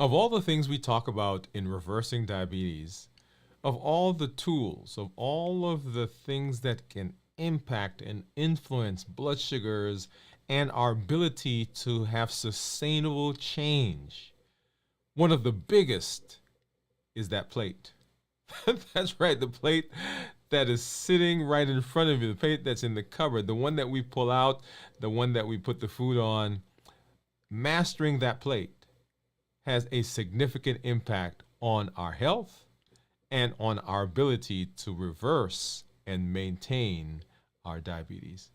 Of all the things we talk about in reversing diabetes, of all the tools, of all of the things that can impact and influence blood sugars and our ability to have sustainable change, one of the biggest is that plate. That's right, the plate that is sitting right in front of you, the plate that's in the cupboard, the one that we pull out, the one that we put the food on. Mastering that plate has a significant impact on our health and on our ability to reverse and maintain our diabetes.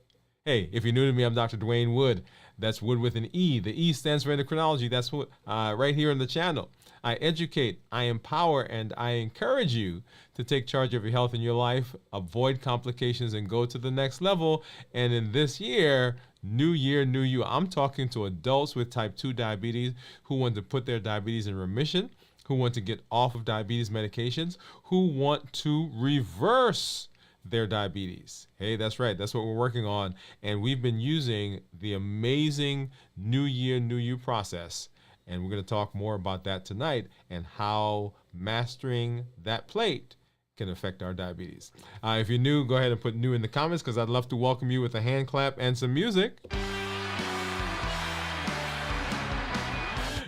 Hey, if you're new to me, I'm Dr. Dwain Woode. That's Wood with an E. The E stands for endocrinology. That's what right here on the channel. I educate, I empower, and I encourage you to take charge of your health and your life, avoid complications, and go to the next level. And in this year, new year, new you, I'm talking to adults with type 2 diabetes who want to put their diabetes in remission, who want to get off of diabetes medications, who want to reverse their diabetes. Hey, that's right. That's what we're working on. And we've been using the amazing New Year, New You process. And we're going to talk more about that tonight and how mastering that plate can affect our diabetes. If you're new, go ahead and put new in the comments because I'd love to welcome you with a hand clap and some music.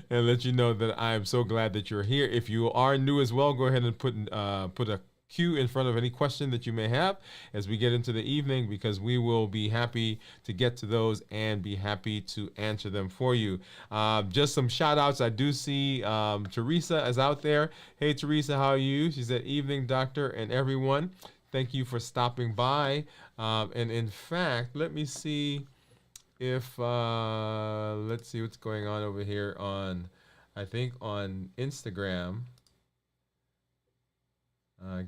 And let you know that I am so glad that you're here. If you are new as well, go ahead and put a Q in front of any question that you may have as we get into the evening, because we will be happy to get to those and be happy to answer them for you. Just some shout outs. I do see Teresa is out there. Hey, Teresa, how are you? She said, evening, doctor, and everyone. Thank you for stopping by. And in fact, let me see if, let's see what's going on over here on, I think on Instagram.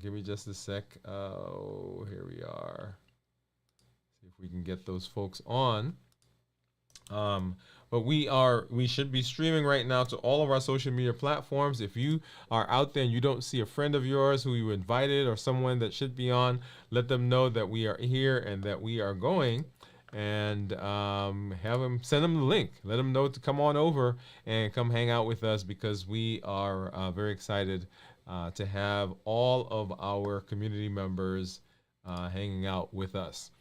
Give me just a sec. Oh, here we are. See if we can get those folks on. But we should be streaming right now to all of our social media platforms. If you are out there and you don't see a friend of yours who you invited or someone that should be on, let them know that we are here and that we are going. And send them the link. Let them know to come on over and come hang out with us, because we are very excited to have all of our community members hanging out with us.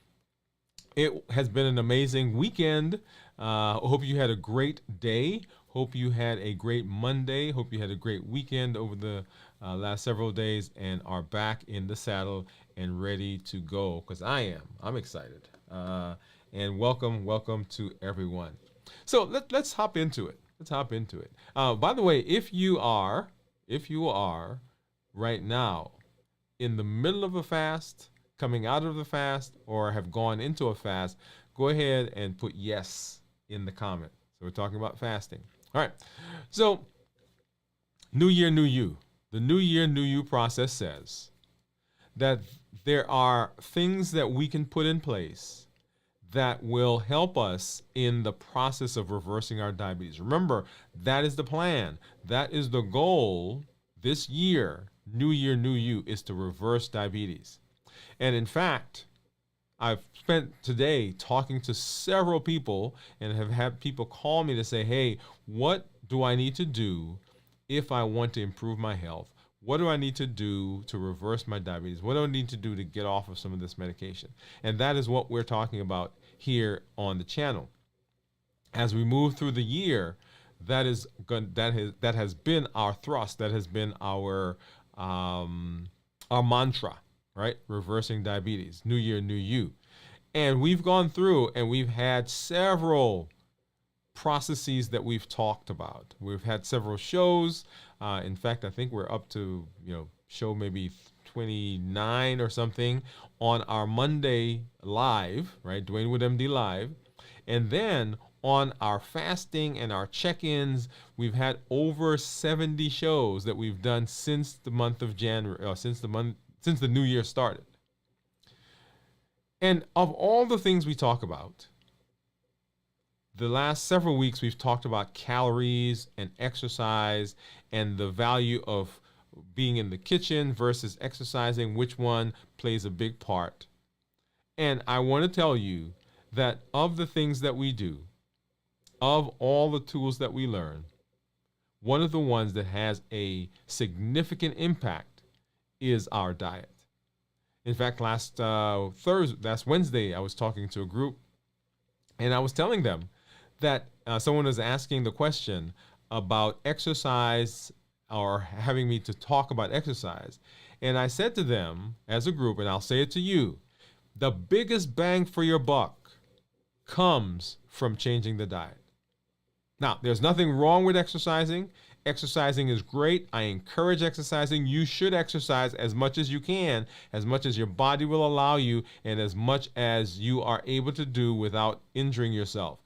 It has been an amazing weekend. Hope you had a great day. Hope you had a great Monday. Hope you had a great weekend over the last several days and are back in the saddle and ready to go, because I am. I'm excited. And welcome to everyone. So let's hop into it. By the way, if you are right now in the middle of a fast, coming out of the fast, or have gone into a fast, go ahead and put yes in the comment. So we're talking about fasting. All right. So New Year, New You. The New Year, New You process says that there are things that we can put in place that will help us in the process of reversing our diabetes. Remember, that is the plan. That is the goal this year, New Year, New You, is to reverse diabetes. And in fact, I've spent today talking to several people and have had people call me to say, hey, what do I need to do if I want to improve my health? What do I need to do to reverse my diabetes? What do I need to do to get off of some of this medication? And that is what we're talking about here on the channel. As we move through the year, that has been our thrust. That has been our mantra, right? Reversing diabetes, New Year, New You. And we've gone through and we've had several processes that we've talked about. We've had several shows. In fact, I think we're up to, show maybe 29 or something on our Monday live, right? Dwain Woode MD live. And then on our fasting and our check-ins, we've had over 70 shows that we've done since the month of January, since the new year started. And of all the things we talk about, the last several weeks we've talked about calories and exercise and the value of being in the kitchen versus exercising, which one plays a big part. And I want to tell you that of the things that we do, of all the tools that we learn, one of the ones that has a significant impact is our diet. In fact, last Wednesday, I was talking to a group, and I was telling them that someone was asking the question about exercise, or having me to talk about exercise. And I said to them as a group, and I'll say it to you, the biggest bang for your buck comes from changing the diet. Now, there's nothing wrong with exercising. Exercising is great. I encourage exercising. You should exercise as much as you can, as much as your body will allow you, and as much as you are able to do without injuring yourself.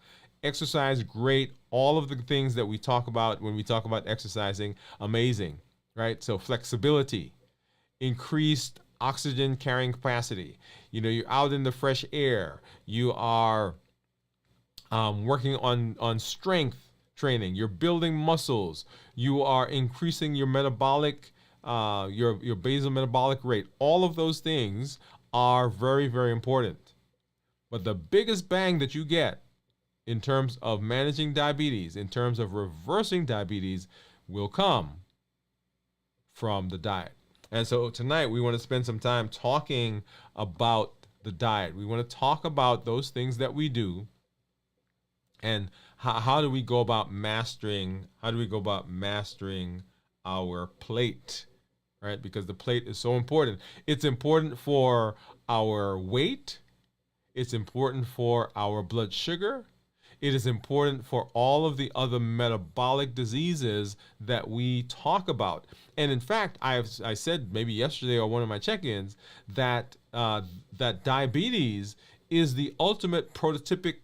Exercise, great. All of the things that we talk about when we talk about exercising, amazing, right? So flexibility, increased oxygen carrying capacity. You're out in the fresh air. You are working on strength training. You're building muscles. You are increasing your metabolic, your basal metabolic rate. All of those things are very, very important. But the biggest bang that you get in terms of managing diabetes, in terms of reversing diabetes, will come from the diet. And so tonight we want to spend some time talking about the diet. We want to talk about those things that we do, and how do we go about mastering our plate, right? Because the plate is so important. It's important for our weight. It's important for our blood sugar. It is important for all of the other metabolic diseases that we talk about. And in fact, I said maybe yesterday or one of my check-ins that that diabetes is the ultimate prototypic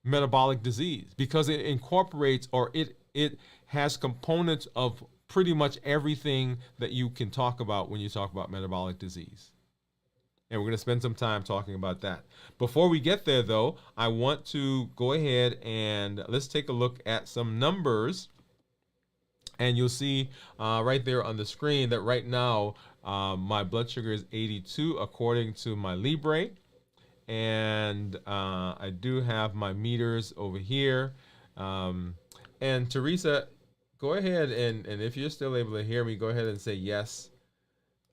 metabolic disease, because it incorporates, or it has components of pretty much everything that you can talk about when you talk about metabolic disease. And we're going to spend some time talking about that. Before we get there, though, I want to go ahead and let's take a look at some numbers. And you'll see right there on the screen that right now my blood sugar is 82 according to my Libre. And I do have my meters over here. And Teresa, go ahead and if you're still able to hear me, go ahead and say yes.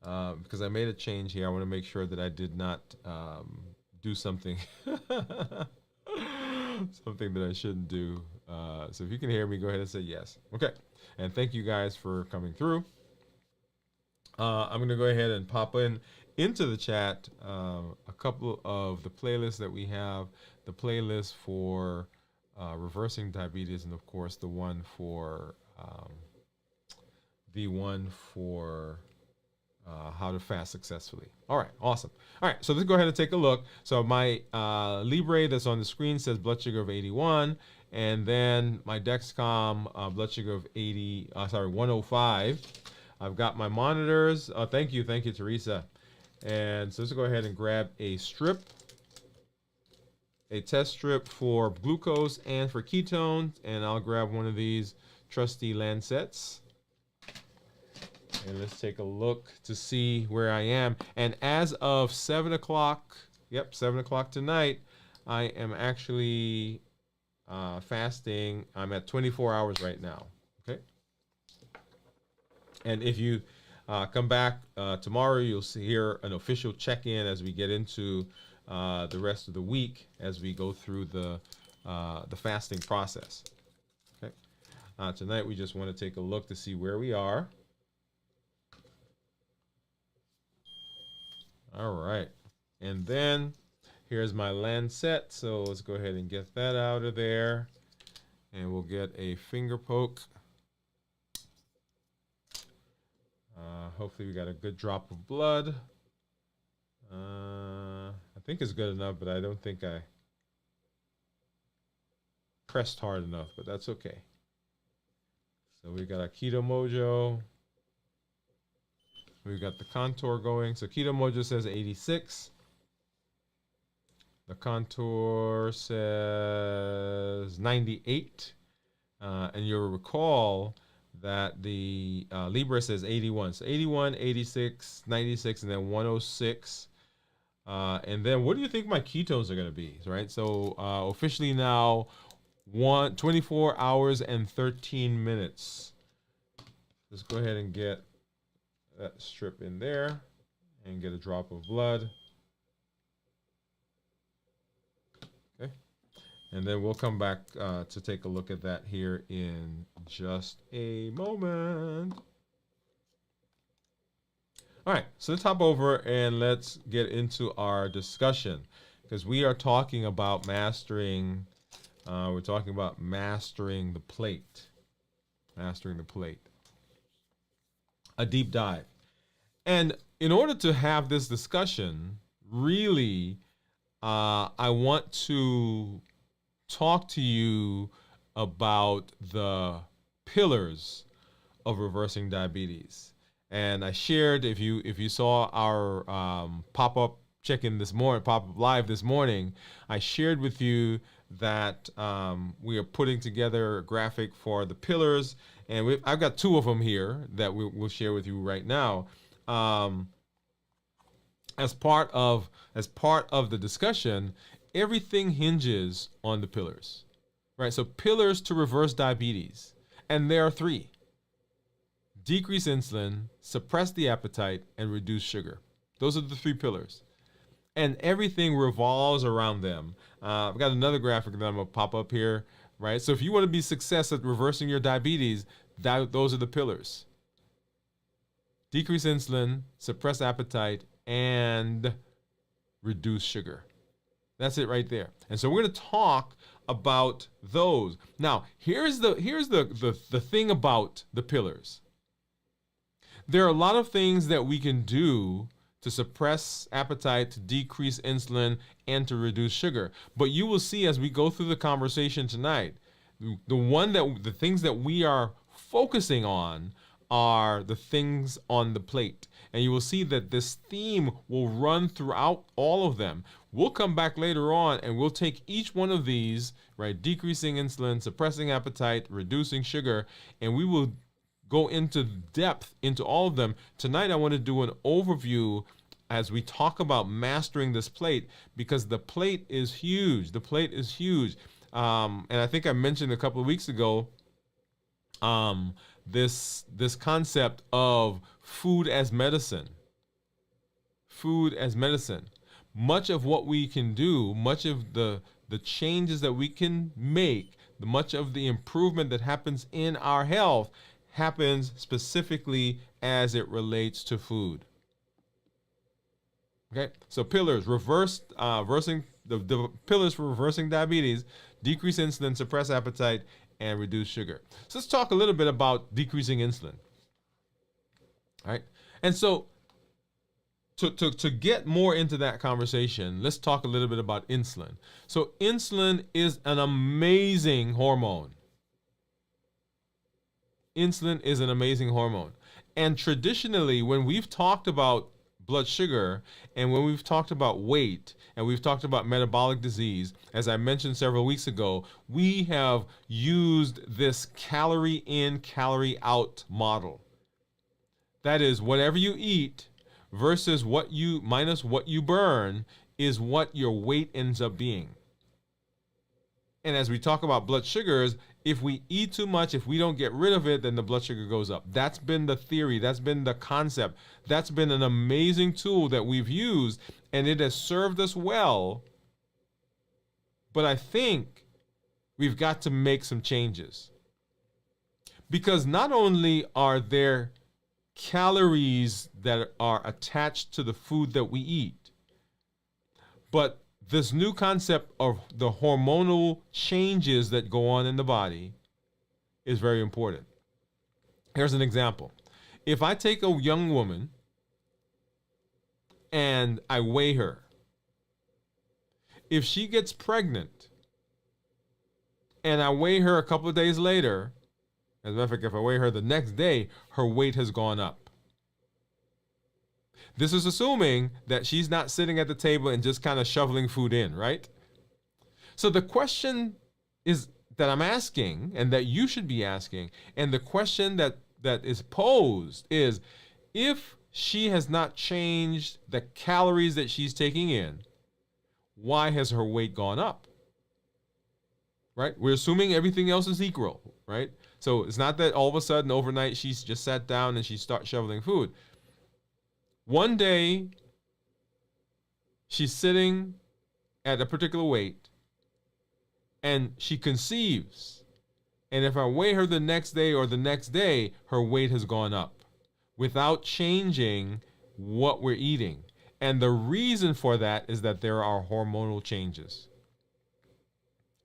Because I made a change here. I want to make sure that I did not do something something that I shouldn't do. So if you can hear me, go ahead and say yes. Okay. And thank you guys for coming through. I'm going to go ahead and pop into the chat a couple of the playlists that we have. The playlist for reversing diabetes, and of course the one for how to fast successfully. All right, awesome. All right, so let's go ahead and take a look. So my Libre that's on the screen says blood sugar of 81, and then my Dexcom blood sugar of 105. I've got my monitors. Thank you, Teresa. And so let's go ahead and grab a test strip for glucose and for ketones, and I'll grab one of these trusty Lancets. And let's take a look to see where I am. And as of 7 o'clock, 7 o'clock tonight, I am actually fasting. I'm at 24 hours right now. Okay. And if you come back tomorrow, you'll hear an official check-in as we get into the rest of the week as we go through the fasting process. Okay. Tonight, we just want to take a look to see where we are. All right, and then here's my Lancet. So let's go ahead and get that out of there, and we'll get a finger poke. Hopefully we got a good drop of blood. I think it's good enough, but I don't think I pressed hard enough, but that's okay. So we got a Keto Mojo. We've got the contour going. So Keto Mojo says 86. The contour says 98. And you'll recall that the Libre says 81. So 81, 86, 96, and then 106. And then what do you think my ketones are going to be, right? So officially now, 24 hours and 13 minutes. Let's go ahead and get that strip in there and get a drop of blood. Okay. And then we'll come back to take a look at that here in just a moment. All right, so let's hop over and let's get into our discussion, because we are talking about mastering. We're talking about mastering the plate. Mastering the plate. A deep dive. And in order to have this discussion, really, I want to talk to you about the pillars of reversing diabetes. And I shared, if you saw our pop-up check-in this morning, pop-up live this morning, I shared with you that we are putting together a graphic for the pillars, and I've got two of them here that we'll share with you right now. As part of the discussion, everything hinges on the pillars, right? So pillars to reverse diabetes, and there are three: decrease insulin, suppress the appetite, and reduce sugar. Those are the three pillars, and everything revolves around them. I've got another graphic that I'm gonna pop up here, right? So if you want to be success at reversing your diabetes, those are the pillars: decrease insulin, suppress appetite, and reduce sugar. That's it right there. And so we're going to talk about those. Now, here's the thing about the pillars. There are a lot of things that we can do to suppress appetite, to decrease insulin, and to reduce sugar. But you will see as we go through the conversation tonight, the things that we are focusing on are the things on the plate. And you will see that this theme will run throughout all of them. We'll come back later on and we'll take each one of these, right? Decreasing insulin, suppressing appetite, reducing sugar, and we will go into depth into all of them. Tonight, I want to do an overview as we talk about mastering this plate, because the plate is huge. The plate is huge. And I think I mentioned a couple of weeks ago, this concept of food as medicine. Food as medicine. Much of what we can do, much of the changes that we can make, much of the improvement that happens in our health happens specifically as it relates to food. Okay, so pillars, reversing the pillars for reversing diabetes: decrease insulin, suppress appetite, and reduce sugar. So let's talk a little bit about decreasing insulin. All right, and so to get more into that conversation, let's talk a little bit about insulin. So insulin is an amazing hormone. Insulin is an amazing hormone. And traditionally, when we've talked about blood sugar, and when we've talked about weight, and we've talked about metabolic disease, as I mentioned several weeks ago, we have used this calorie in, calorie out model. That is, whatever you eat versus what you minus what you burn is what your weight ends up being. And as we talk about blood sugars, if we eat too much, if we don't get rid of it, then the blood sugar goes up. That's been the theory. That's been the concept. That's been an amazing tool that we've used, and it has served us well. But I think we've got to make some changes. Because not only are there calories that are attached to the food that we eat, but this new concept of the hormonal changes that go on in the body is very important. Here's an example. If I take a young woman and I weigh her, if she gets pregnant and I weigh her a couple of days later, as a matter of fact, if I weigh her the next day, her weight has gone up. This is assuming that she's not sitting at the table and just kind of shoveling food in, right? So the question is that I'm asking, and that you should be asking, and the question that is posed is, if she has not changed the calories that she's taking in, why has her weight gone up? right? We're assuming everything else is equal, right? So it's not that all of a sudden overnight she's just sat down and she starts shoveling food. One day she's sitting at a particular weight and she conceives. And if I weigh her the next day or the next day, her weight has gone up without changing what we're eating. And the reason for that is that there are hormonal changes.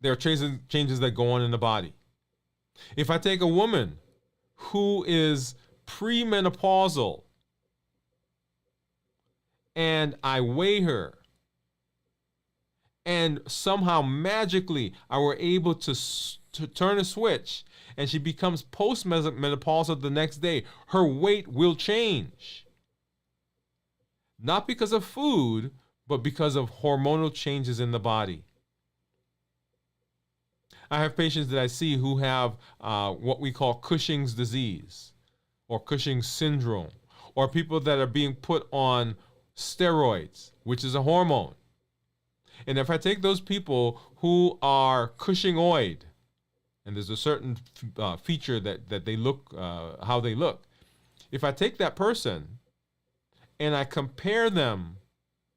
There are changes that go on in the body. If I take a woman who is premenopausal and I weigh her, and somehow magically I were able to turn a switch and she becomes postmenopausal the next day, her weight will change. Not because of food, but because of hormonal changes in the body. I have patients that I see who have what we call Cushing's disease or Cushing's syndrome, or people that are being put on steroids, which is a hormone. And if I take those people who are Cushingoid, and there's a certain feature that they look, how they look. If I take that person and I compare them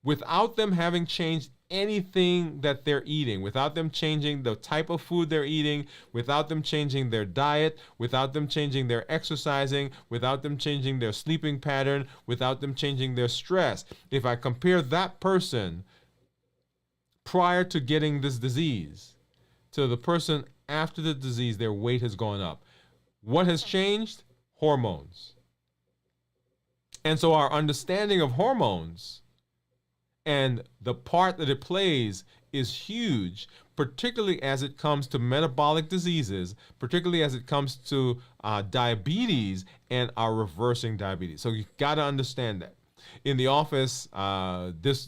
without them having changed anything that they're eating, without them changing the type of food they're eating, without them changing their diet, without them changing their exercising, without them changing their sleeping pattern, without them changing their stress, if I compare that person prior to getting this disease to the person after the disease, their weight has gone up. What has changed? Hormones. And so our understanding of hormones and the part that it plays is huge, particularly as it comes to metabolic diseases, particularly as it comes to diabetes and our reversing diabetes. So you got to understand that. In the office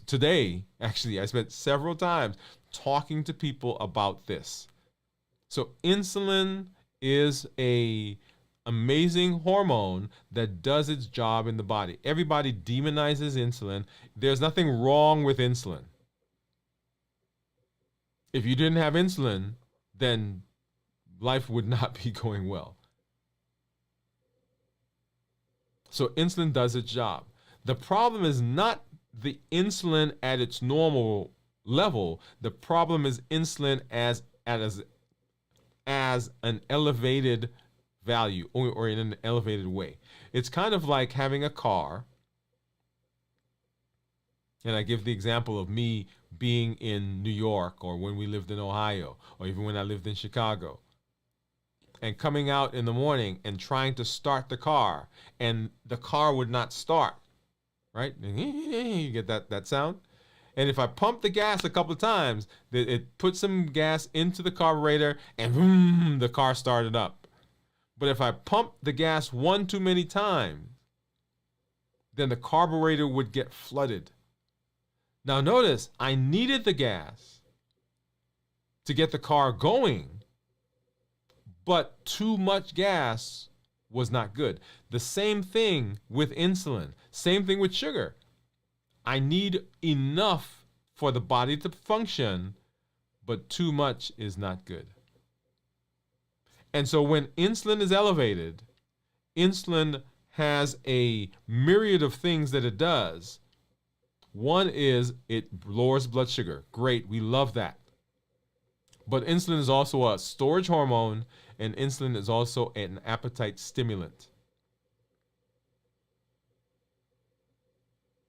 today, actually, I spent several times talking to people about this. So insulin is a amazing hormone that does its job in the body. Everybody demonizes insulin. There's nothing wrong with insulin. If you didn't have insulin, then life would not be going well. So insulin does its job. The problem is not the insulin at its normal level. The problem is insulin as an elevated value or in an elevated way. It's kind of like having a car. And I give the example of me being in New York, or when we lived in Ohio, or even when I lived in Chicago, and coming out in the morning and trying to start the car, and the car would not start, right? You get that sound? And if I pump the gas a couple of times, it put some gas into the carburetor and boom, the car started up. But if I pump the gas one too many times, then the carburetor would get flooded. Now notice, I needed the gas to get the car going, but too much gas was not good. The same thing with insulin, same thing with sugar. I need enough for the body to function, but too much is not good. And so when insulin is elevated, insulin has a myriad of things that it does. One is it lowers blood sugar. Great, we love that. But insulin is also a storage hormone, and insulin is also an appetite stimulant.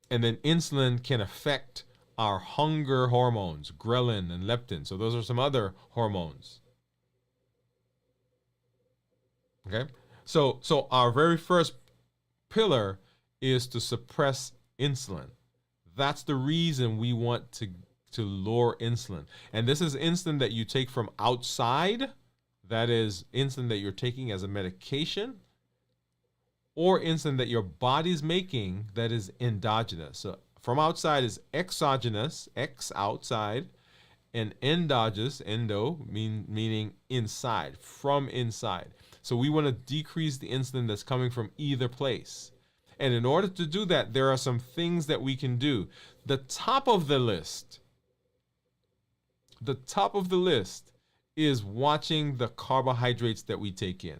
And then insulin can affect our hunger hormones, ghrelin and leptin. So those are some other hormones. Okay? So our very first pillar is to suppress insulin. That's the reason we want to lower insulin. And this is insulin that you take from outside. That is insulin that you're taking as a medication, or insulin that your body's making that is endogenous. So from outside is exogenous, ex outside, and endogenous, endo, meaning inside, from inside. So we want to decrease the insulin that's coming from either place. And in order to do that, there are some things that we can do. The top of the list is watching the carbohydrates that we take in.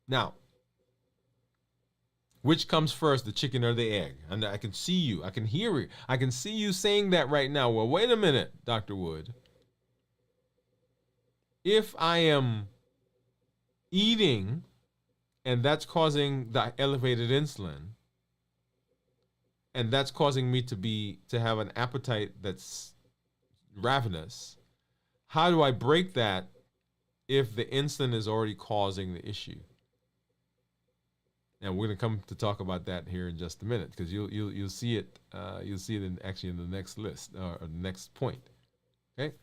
Now, which comes first, the chicken or the egg? And I can see you. I can hear you. I can see you saying that right now. Well, wait a minute, Dr. Woode. If I am eating and that's causing the elevated insulin, and that's causing me to have an appetite that's ravenous, how do I break that if the insulin is already causing the issue? And we're going to come to talk about that here in just a minute, because you'll see it. You'll see it in the next list or the next point. Okay.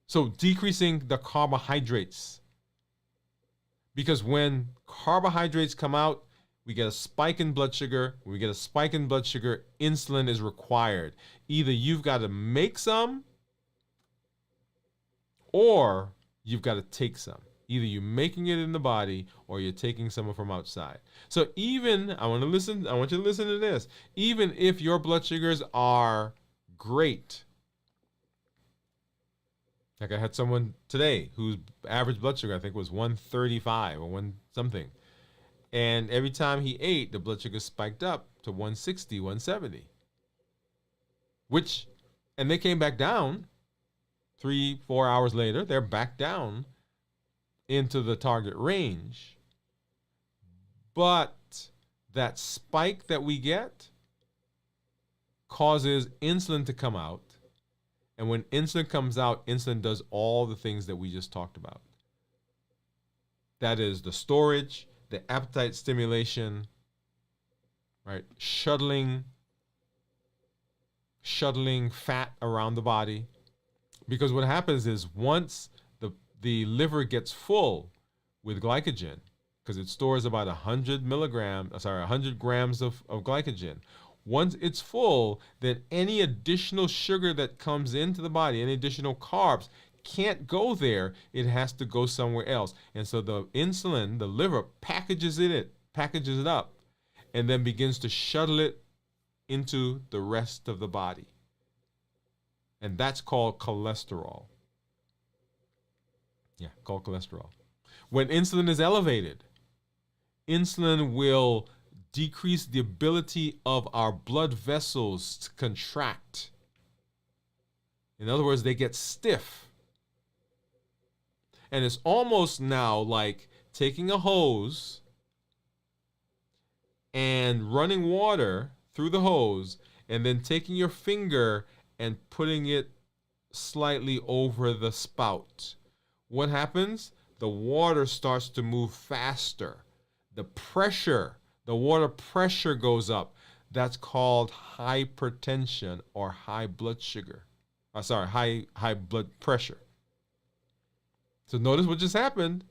So decreasing the carbohydrates, because when carbohydrates come out, we get a spike in blood sugar. When we get a spike in blood sugar, insulin is required. Either you've got to make some, or you've got to take some. Either you're making it in the body or you're taking some from outside. So even, I want you to listen to this. Even if your blood sugars are great, like I had someone today whose average blood sugar, I think, was 135 or one something. And every time he ate, the blood sugar spiked up to 160, 170. And they came back down 3-4 hours later. They're back down into the target range. But that spike that we get causes insulin to come out. And when insulin comes out, insulin does all the things that we just talked about. That is the storage, the appetite stimulation, right? Shuttling fat around the body. Because what happens is once the liver gets full with glycogen, because it stores about 100 grams of glycogen. Once it's full, then any additional sugar that comes into the body, any additional carbs, can't go there. It has to go somewhere else. And so the insulin, the liver, packages it up, and then begins to shuttle it into the rest of the body. And that's called cholesterol. Yeah, called cholesterol. When insulin is elevated, insulin will decrease the ability of our blood vessels to contract. In other words, they get stiff. And it's almost now like taking a hose and running water through the hose, and then taking your finger and putting it slightly over the spout. What happens? The water starts to move faster. The water pressure goes up. That's called hypertension or high blood sugar. High blood pressure. So notice what just happened.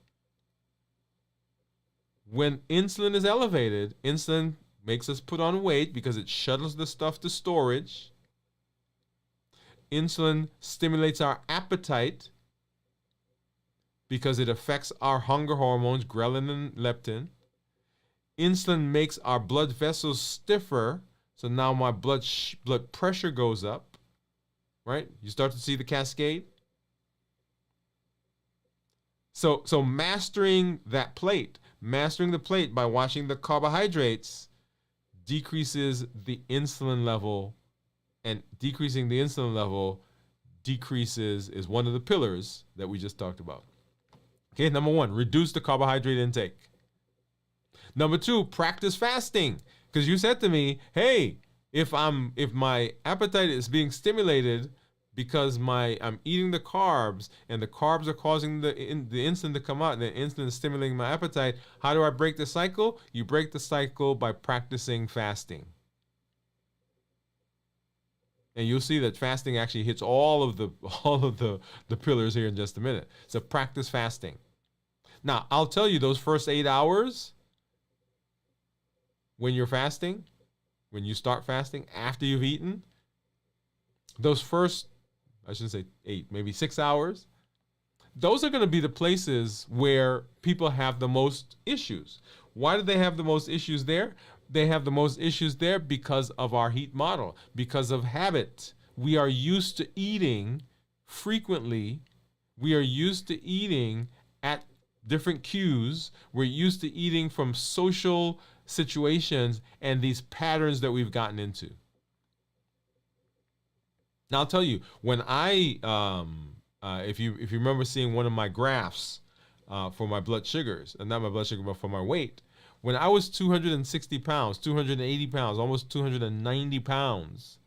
When insulin is elevated, insulin makes us put on weight because it shuttles the stuff to storage. Insulin stimulates our appetite because it affects our hunger hormones, ghrelin and leptin. Insulin makes our blood vessels stiffer, so now my blood pressure goes up, right? You start to see the cascade. So mastering the plate by watching the carbohydrates decreases the insulin level, and decreasing the insulin level is one of the pillars that we just talked about. Okay, number 1, reduce the carbohydrate intake. Number 2, practice fasting. Because you said to me, hey, if my appetite is being stimulated because I'm eating the carbs, and the carbs are causing the insulin to come out, and the insulin is stimulating my appetite, how do I break the cycle? You break the cycle by practicing fasting. And you'll see that fasting actually hits all of the pillars here in just a minute. So practice fasting. Now, I'll tell you, those first 8 hours when you're fasting, when you start fasting after you've eaten, those first, I shouldn't say 8, maybe 6 hours, those are going to be the places where people have the most issues. Why do they have the most issues there? They have the most issues there because of our heat model, because of habit. We are used to eating frequently we are used to eating at different cues. We're used to eating from social situations and these patterns that we've gotten into. Now I'll tell you, when if you remember seeing one of my graphs for my blood sugars, and not my blood sugar, but for my weight, when I was 260 pounds, 280 pounds, almost 290 pounds,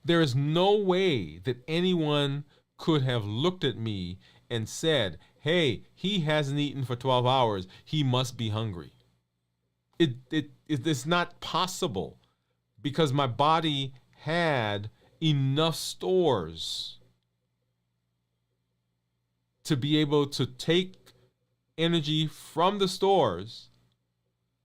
there is no way that anyone could have looked at me and said, hey, he hasn't eaten for 12 hours. He must be hungry. It's not possible, because my body had enough stores to be able to take energy from the stores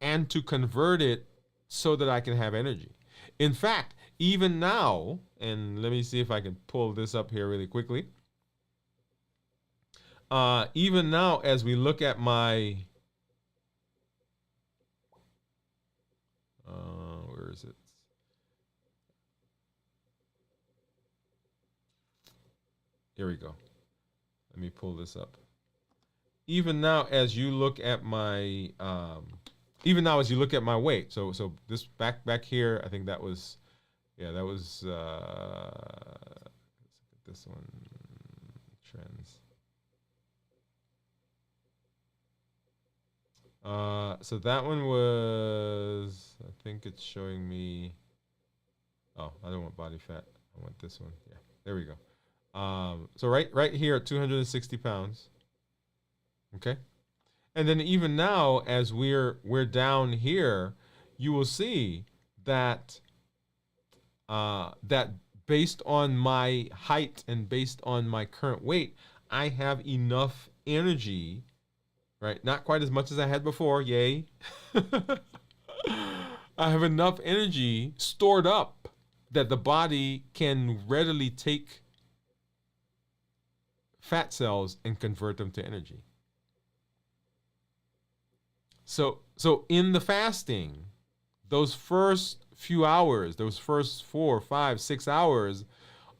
and to convert it so that I can have energy. In fact, even now, and let me see if I can pull this up here really quickly. Even now, as we look at my, where is it? Here we go. Let me pull this up. Even now, as you look at my, weight. So this back here, I think that was, yeah, that was. Let's look at this one. Trends. So that one was, I think it's showing me. Oh, I don't want body fat. I want this one. Yeah, there we go. So right here at 260 pounds. Okay. And then even now, as we're down here, you will see that that based on my height and based on my current weight, I have enough energy, right? Not quite as much as I had before, yay. I have enough energy stored up that the body can readily take fat cells and convert them to energy. So in the fasting, those first few hours, those first 4, 5, 6 hours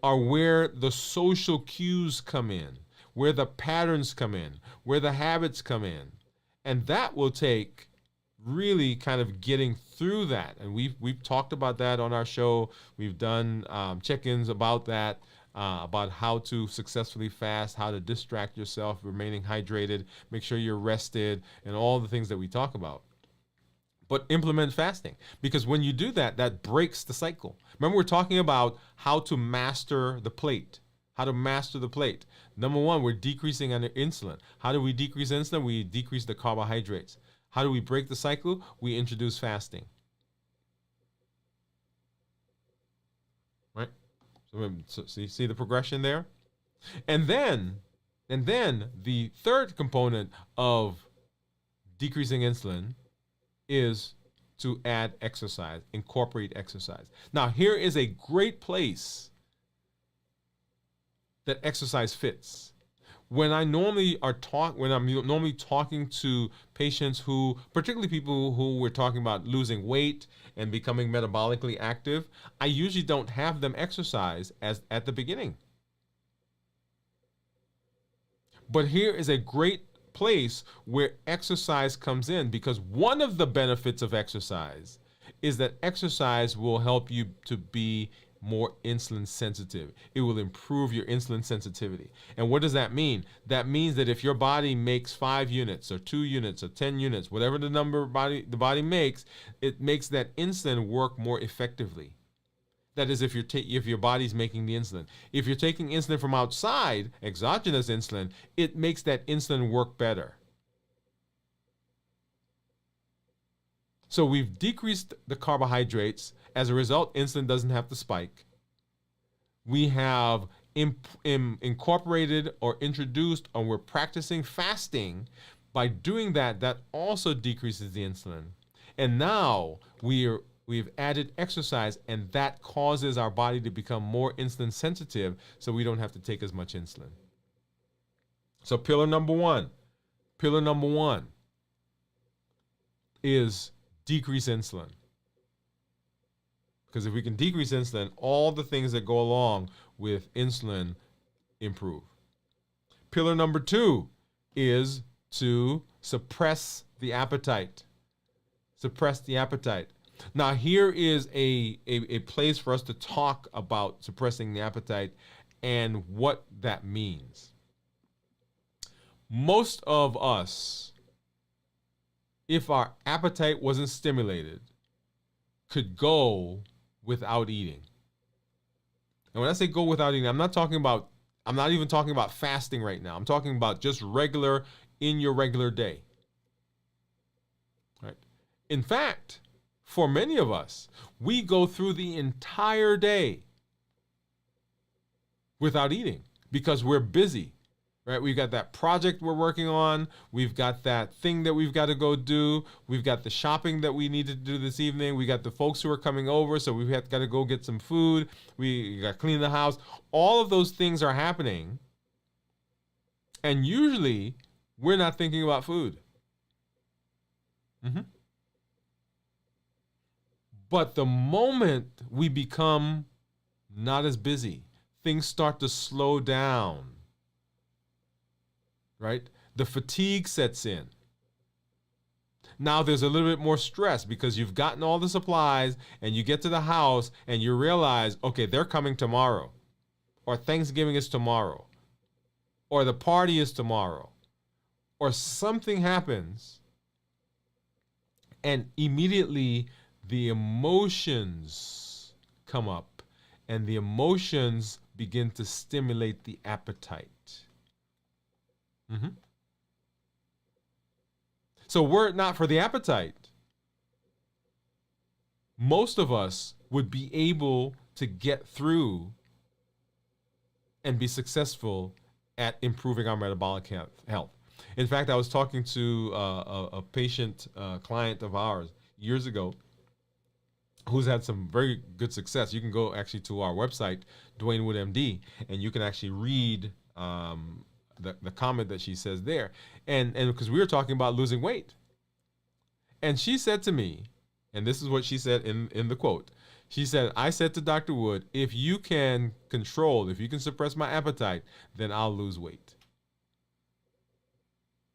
are where the social cues come in, where the patterns come in, where the habits come in. And that will take really kind of getting through that. And we've talked about that on our show. We've done check-ins about that. About how to successfully fast, how to distract yourself, remaining hydrated, make sure you're rested, and all the things that we talk about. But implement fasting, because when you do that, that breaks the cycle. Remember, we're talking about how to master the plate. How to master the plate. Number one, we're decreasing on insulin. How do we decrease insulin? We decrease the carbohydrates. How do we break the cycle? We introduce fasting. Right? So you see the progression there? And then the third component of decreasing insulin is to add exercise, incorporate exercise. Now, here is a great place that exercise fits. When I'm normally talking to patients who, particularly people who we're talking about losing weight and becoming metabolically active, I usually don't have them exercise as at the beginning. But here is a great place where exercise comes in, because one of the benefits of exercise is that exercise will help you to be more insulin sensitive. It will improve your insulin sensitivity. And what does that mean? That means that if your body makes 5 units or 2 units or 10 units, whatever the number the body makes, it makes that insulin work more effectively. That is, if your body's making the insulin. If you're taking insulin from outside, exogenous insulin, it makes that insulin work better. So we've decreased the carbohydrates. As a result, insulin doesn't have to spike. We have incorporated or introduced, or we're practicing fasting. By doing that, that also decreases the insulin. And now we've added exercise, and that causes our body to become more insulin sensitive, so we don't have to take as much insulin. So pillar number one is decrease insulin. Because if we can decrease insulin, all the things that go along with insulin improve. Pillar number 2 is to suppress the appetite. Suppress the appetite. Now, here is a place for us to talk about suppressing the appetite and what that means. Most of us, if our appetite wasn't stimulated, could go without eating. And when I say go without eating, I'm not even talking about fasting right now. I'm talking about just regular, in your regular day. Right? In fact, for many of us, we go through the entire day without eating because we're busy, right? We've got that project we're working on. We've got that thing that we've got to go do. We've got the shopping that we need to do this evening. We got the folks who are coming over, so we've got to go get some food. We got to clean the house. All of those things are happening, and usually we're not thinking about food. But the moment we become not as busy, things start to slow down, right? The fatigue sets in. Now there's a little bit more stress because you've gotten all the supplies and you get to the house and you realize, okay, they're coming tomorrow, or Thanksgiving is tomorrow, or the party is tomorrow, or something happens, and immediately the emotions come up, and the emotions begin to stimulate the appetite. So were it not for the appetite, most of us would be able to get through and be successful at improving our metabolic health. In fact, I was talking to a patient client of ours years ago who's had some very good success. You can go actually to our website, Dwain Woode MD, and you can actually read the comment that she says there. And because we were talking about losing weight. And she said to me, and this is what she said in the quote, she said, I said to Dr. Woode, if you can suppress my appetite, then I'll lose weight.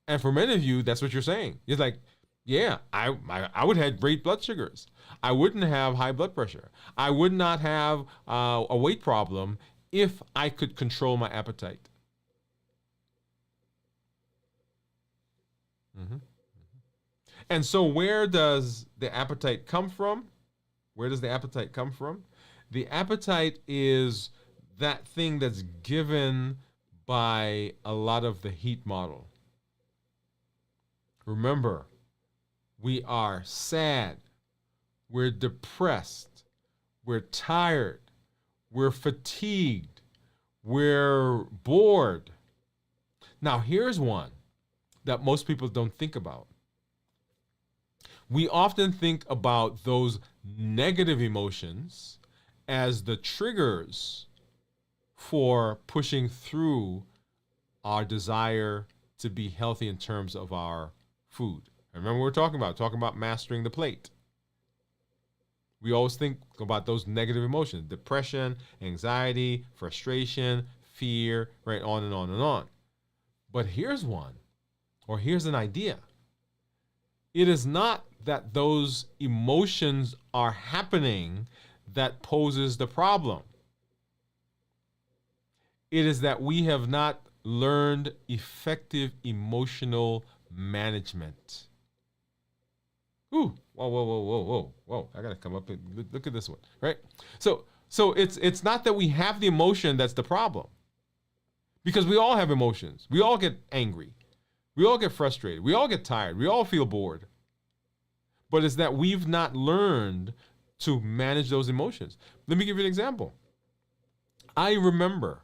And for many of you, that's what you're saying. It's like, yeah, I would have great blood sugars. I wouldn't have high blood pressure. I would not have a weight problem if I could control my appetite. And so where does the appetite come from? Where does the appetite come from? The appetite is that thing that's given by a lot of the heat model. Remember, we are sad, we're depressed, we're tired, we're fatigued, we're bored. Now, here's one that most people don't think about. We often think about those negative emotions as the triggers for pushing through our desire to be healthy in terms of our food. Remember what we're talking about mastering the plate. We always think about those negative emotions: depression, anxiety, frustration, fear, right, on and on and on. But here's one, or here's an idea. It is not that those emotions are happening that poses the problem. It is that we have not learned effective emotional management. Ooh, whoa. I gotta come up and look at this one, right? So it's not that we have the emotion that's the problem. Because we all have emotions. We all get angry. We all get frustrated. We all get tired. We all feel bored. But it's that we've not learned to manage those emotions. Let me give you an example. I remember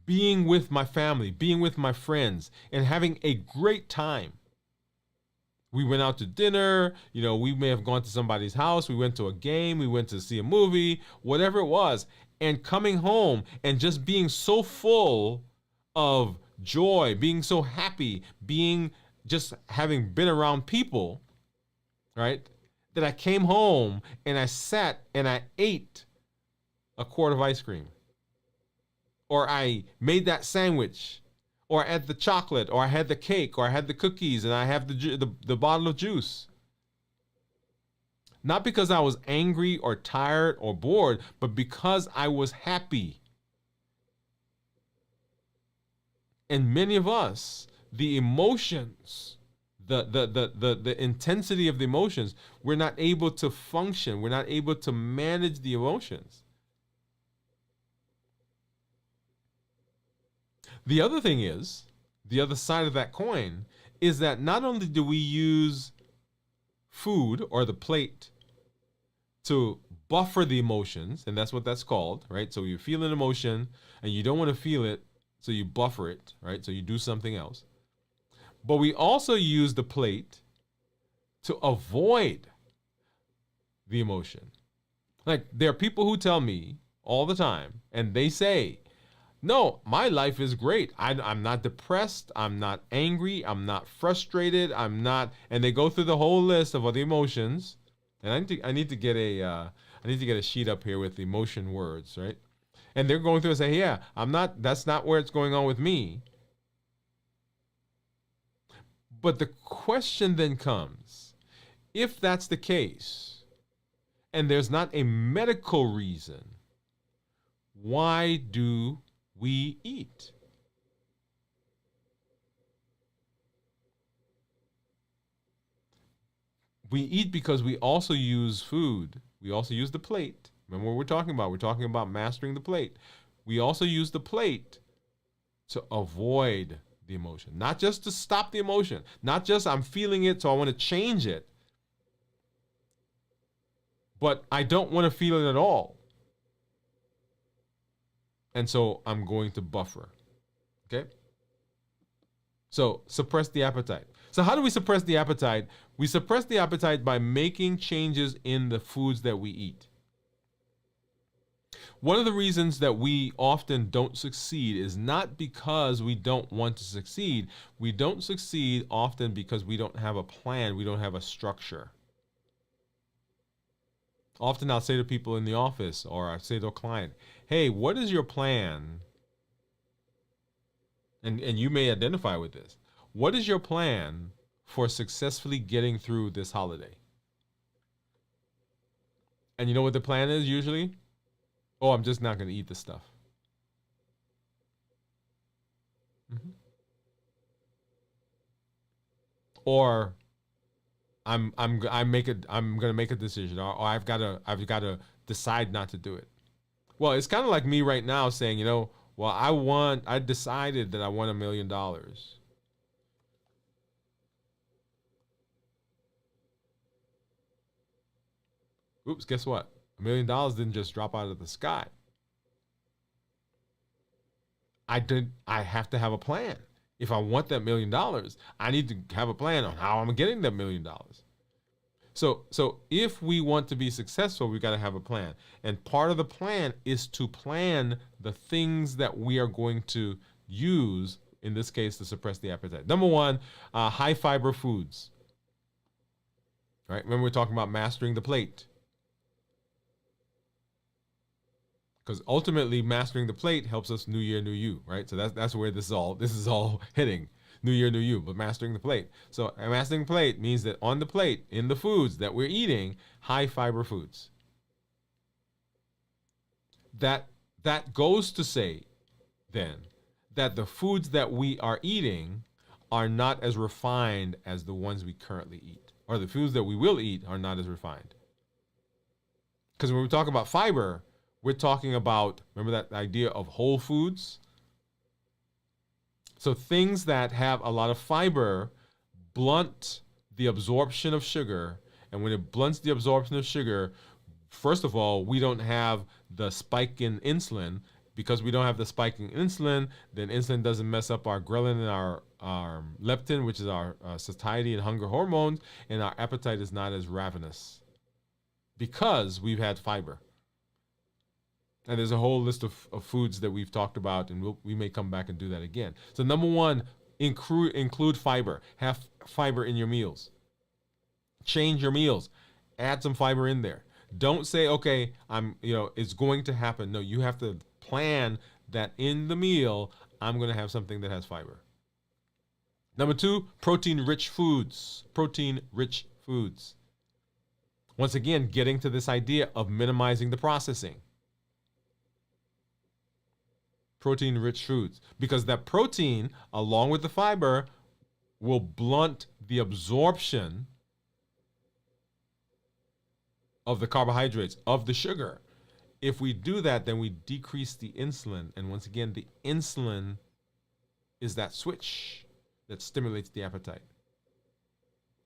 being with my family, being with my friends, and having a great time. We went out to dinner, we may have gone to somebody's house, we went to a game, we went to see a movie, whatever it was, and coming home and just being so full of joy, being so happy, just having been around people, right? That I came home and I sat and I ate a quart of ice cream, or I made that sandwich, or I had the chocolate, or I had the cake, or I had the cookies, and I have the bottle of juice. Not because I was angry or tired or bored, but because I was happy. And many of us, the emotions, the intensity of the emotions, we're not able to function. We're not able to manage the emotions. The other thing is, the other side of that coin is that not only do we use food or the plate to buffer the emotions, and that's what that's called, right? So you feel an emotion and you don't want to feel it, so you buffer it, right? So you do something else. But we also use the plate to avoid the emotion. Like, there are people who tell me all the time, and they say, no, my life is great. I'm not depressed. I'm not angry. I'm not frustrated. I'm not, and they go through the whole list of all the emotions. And I need to get a sheet up here with emotion words, right? And they're going through and say, yeah, that's not where it's going on with me. But the question then comes, if that's the case, and there's not a medical reason, why do we eat? We eat because we also use food. We also use the plate. Remember what we're talking about? We're talking about mastering the plate. We also use the plate to avoid the emotion, not just to stop the emotion, not just I'm feeling it, so I want to change it, but I don't want to feel it at all. And so I'm going to buffer. Okay? So suppress the appetite. So how do we suppress the appetite? We suppress the appetite by making changes in the foods that we eat. One of the reasons that we often don't succeed is not because we don't want to succeed. We don't succeed often because we don't have a plan. We don't have a structure. Often I'll say to people in the office, or I say to a client, hey, what is your plan? And you may identify with this. What is your plan for successfully getting through this holiday? And you know what the plan is usually? Oh, I'm just not going to eat this stuff. Mm-hmm. Or I'm going to make a decision, or I've got to decide not to do it. Well, it's kind of like me right now saying, well, I decided that I want $1 million. Oops, guess what? $1 million didn't just drop out of the sky. I have to have a plan. If I want that $1 million, I need to have a plan on how I'm getting that $1 million. So if we want to be successful, we got to have a plan. And part of the plan is to plan the things that we are going to use, in this case, to suppress the appetite. Number one, high fiber foods. Right? Remember we're talking about mastering the plate. Because ultimately, mastering the plate helps us New Year, New You, right? So that's where this is all hitting. New Year, New You, but mastering the plate. So mastering the plate means that on the plate, in the foods that we're eating, high fiber foods. That goes to say, then, that the foods that we are eating are not as refined as the ones we currently eat, or the foods that we will eat are not as refined. Because when we talk about fiber, we're talking about, remember that idea of whole foods? So things that have a lot of fiber blunt the absorption of sugar. And when it blunts the absorption of sugar, first of all, we don't have the spike in insulin. Because we don't have the spike in insulin, then insulin doesn't mess up our ghrelin and our leptin, which is our satiety and hunger hormones, and our appetite is not as ravenous because we've had fiber. And there's a whole list of foods that we've talked about, and we may come back and do that again. So number one, include fiber. Have fiber in your meals. Change your meals. Add some fiber in there. Don't say, okay, it's going to happen. No, you have to plan that in the meal, I'm going to have something that has fiber. Number two, protein rich foods. Protein rich foods. Once again, getting to this idea of minimizing the processing. Protein rich foods. Because that protein, along with the fiber, will blunt the absorption of the carbohydrates, of the sugar. If we do that, then we decrease the insulin. And once again, the insulin is that switch that stimulates the appetite.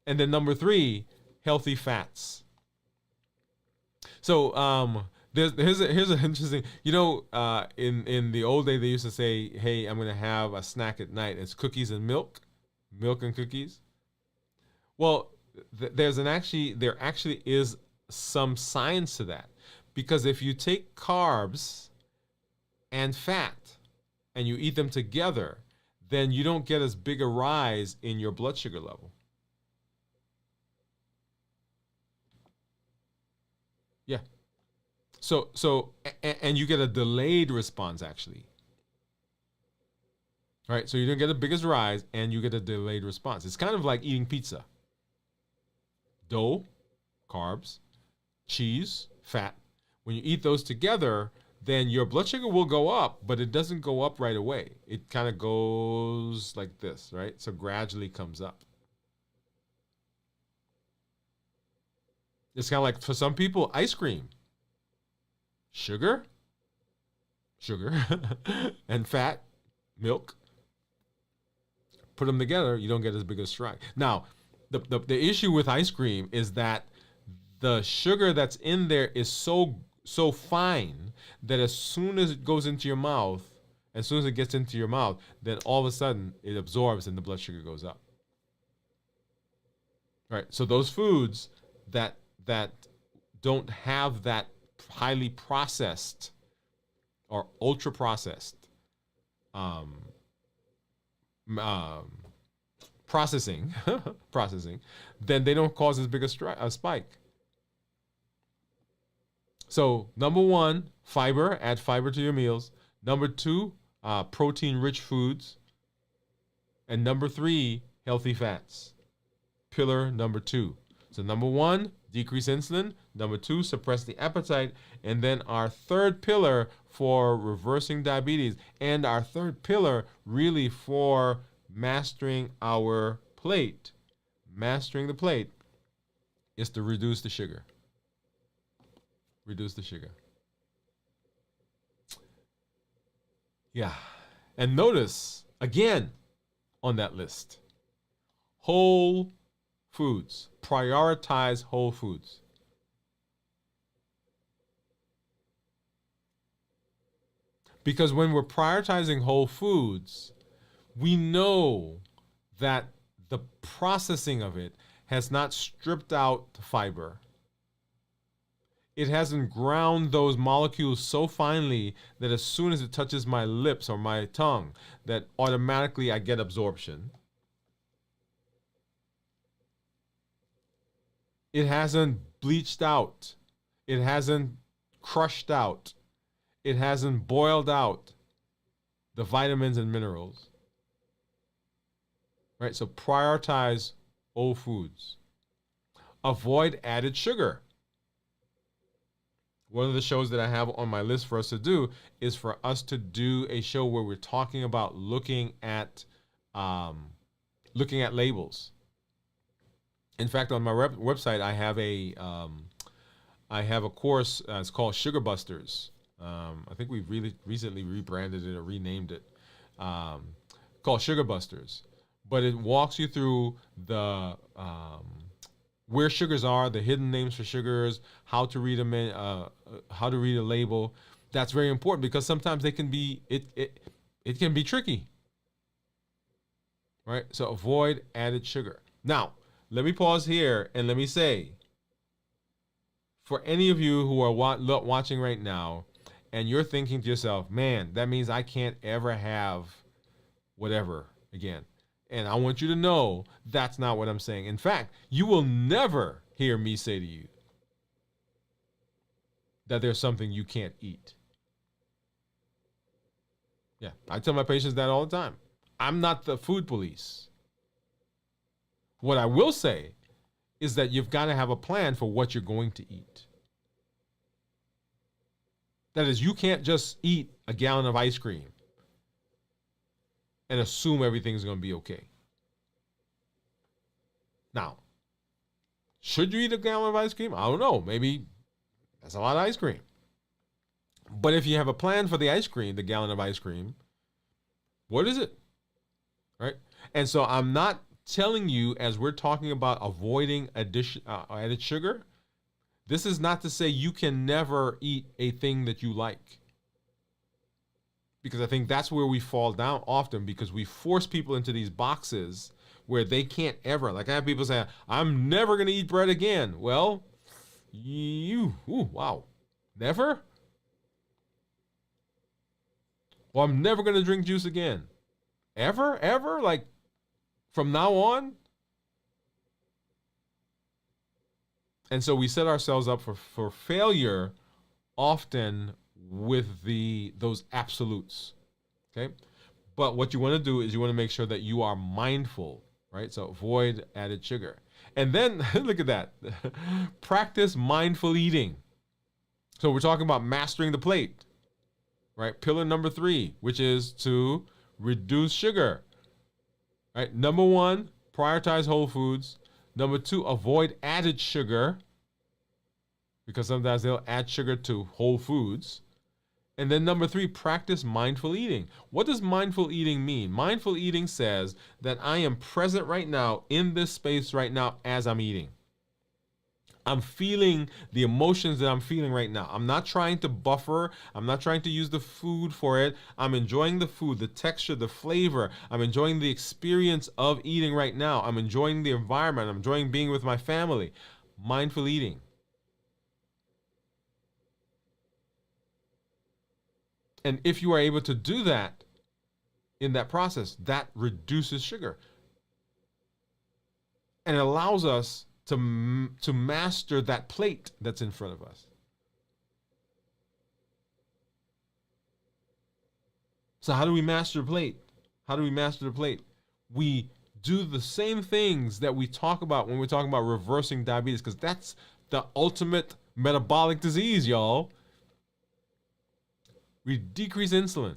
And then number three, healthy fats. So here's an interesting, in the old day they used to say, hey, I'm going to have a snack at night. It's cookies and milk and cookies. Well, there actually is some science to that, because if you take carbs and fat and you eat them together, then you don't get as big a rise in your blood sugar level. Yeah. And you get a delayed response, actually. All right, so you don't get the biggest rise and you get a delayed response. It's kind of like eating pizza. Dough, carbs, cheese, fat. When you eat those together, then your blood sugar will go up, but it doesn't go up right away. It kind of goes like this, right? So gradually comes up. It's kind of like, for some people, ice cream. Sugar, and fat, milk. Put them together, you don't get as big a strike. Now, the issue with ice cream is that the sugar that's in there is so fine that as soon as it goes into your mouth, as soon as it gets into your mouth, then all of a sudden it absorbs and the blood sugar goes up. All right, so those foods that don't have that highly processed or ultra processed processing, then they don't cause as big a spike. So number one, fiber. Add fiber to your meals. Number two, protein-rich foods. And number three, healthy fats. Pillar number two. So number one, decrease insulin. Number two, suppress the appetite. And then our third pillar for reversing diabetes, and our third pillar really for mastering our plate, mastering the plate, is to reduce the sugar. Reduce the sugar. Yeah. And notice, again, on that list, whole foods. Prioritize whole foods. Because when we're prioritizing whole foods, we know that the processing of it has not stripped out the fiber. It hasn't ground those molecules so finely that as soon as it touches my lips or my tongue, that automatically I get absorption. It hasn't bleached out. It hasn't crushed out. It hasn't boiled out the vitamins and minerals. Right? So prioritize whole foods. Avoid added sugar. One of the shows that I have on my list for us to do is for us to do a show where we're talking about looking at labels. In fact, on my website, I have a course. It's called Sugar Busters. I think we've really recently rebranded it or renamed it. Called Sugar Busters, but it walks you through the where sugars are, the hidden names for sugars, how to read them, how to read a label. That's very important because sometimes they can be it can be tricky. Right? So avoid added sugar. Now, let me pause here and let me say, for any of you who are watching right now, and you're thinking to yourself, man, that means I can't ever have whatever again. And I want you to know that's not what I'm saying. In fact, you will never hear me say to you, that there's something you can't eat. Yeah, I tell my patients that all the time. I'm not the food police. What I will say is that you've got to have a plan for what you're going to eat. That is, you can't just eat a gallon of ice cream and assume everything's going to be okay. Now, should you eat a gallon of ice cream? I don't know. Maybe that's a lot of ice cream. But if you have a plan for the ice cream, the gallon of ice cream, what is it? Right? And so I'm not telling you, as we're talking about avoiding added sugar, this is not to say you can never eat a thing that you like. Because I think that's where we fall down often, because we force people into these boxes where they can't ever. Like I have people say, I'm never going to eat bread again. Well, wow. Never? Well, I'm never going to drink juice again. Ever? Like from now on? And so we set ourselves up for failure often with those absolutes. Okay? But what you want to do is you want to make sure that you are mindful, right? So avoid added sugar. And then look at that. Practice mindful eating. So we're talking about mastering the plate, right? Pillar number 3, which is to reduce sugar, right? Number 1, prioritize whole foods. Number 2, avoid added sugar, because sometimes they'll add sugar to whole foods. And then number 3, practice mindful eating. What does mindful eating mean? Mindful eating says that I am present right now in this space right now as I'm eating. I'm feeling the emotions that I'm feeling right now. I'm not trying to buffer. I'm not trying to use the food for it. I'm enjoying the food, the texture, the flavor. I'm enjoying the experience of eating right now. I'm enjoying the environment. I'm enjoying being with my family. Mindful eating. And if you are able to do that in that process, that reduces sugar. And it allows us to master that plate that's in front of us. So how do we master the plate? How do we master the plate? We do the same things that we talk about when we're talking about reversing diabetes, because that's the ultimate metabolic disease, y'all. We decrease insulin.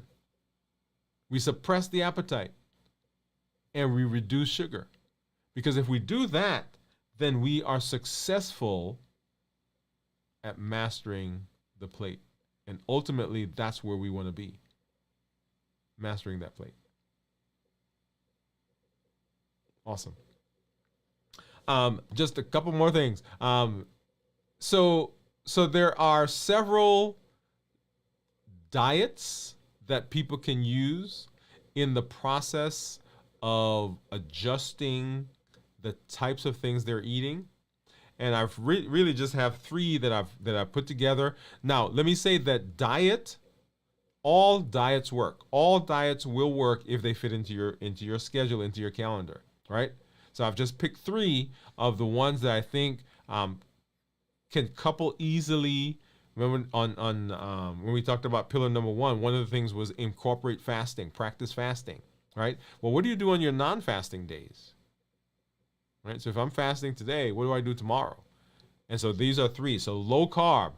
We suppress the appetite. And we reduce sugar. Because if we do that, then we are successful at mastering the plate. And ultimately, that's where we want to be. Mastering that plate. Awesome. Just a couple more things. So there are several diets that people can use in the process of adjusting the types of things they're eating, and I've really just have 3 that I've put together. Now, let me say that all diets work. All diets will work if they fit into your schedule, into your calendar, right? So I've just picked 3 of the ones that I think can couple easily. Remember when we talked about pillar number 1, one of the things was incorporate fasting, practice fasting, right? Well, what do you do on your non-fasting days? Right? So if I'm fasting today, what do I do tomorrow? And so these are 3. So low carb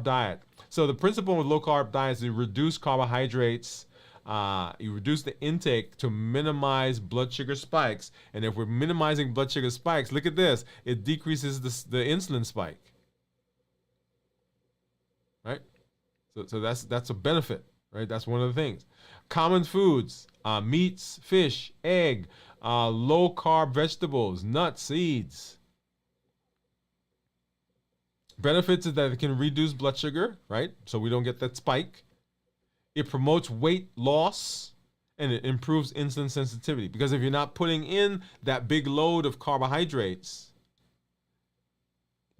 diet. So the principle with low carb diet is you reduce carbohydrates, you reduce the intake to minimize blood sugar spikes. And if we're minimizing blood sugar spikes, look at this, it decreases the insulin spike. Right? So that's a benefit, right? That's one of the things. Common foods, meats, fish, egg, low carb vegetables, nuts, seeds. Benefits is that it can reduce blood sugar, right? So we don't get that spike. It promotes weight loss, and it improves insulin sensitivity. Because if you're not putting in that big load of carbohydrates,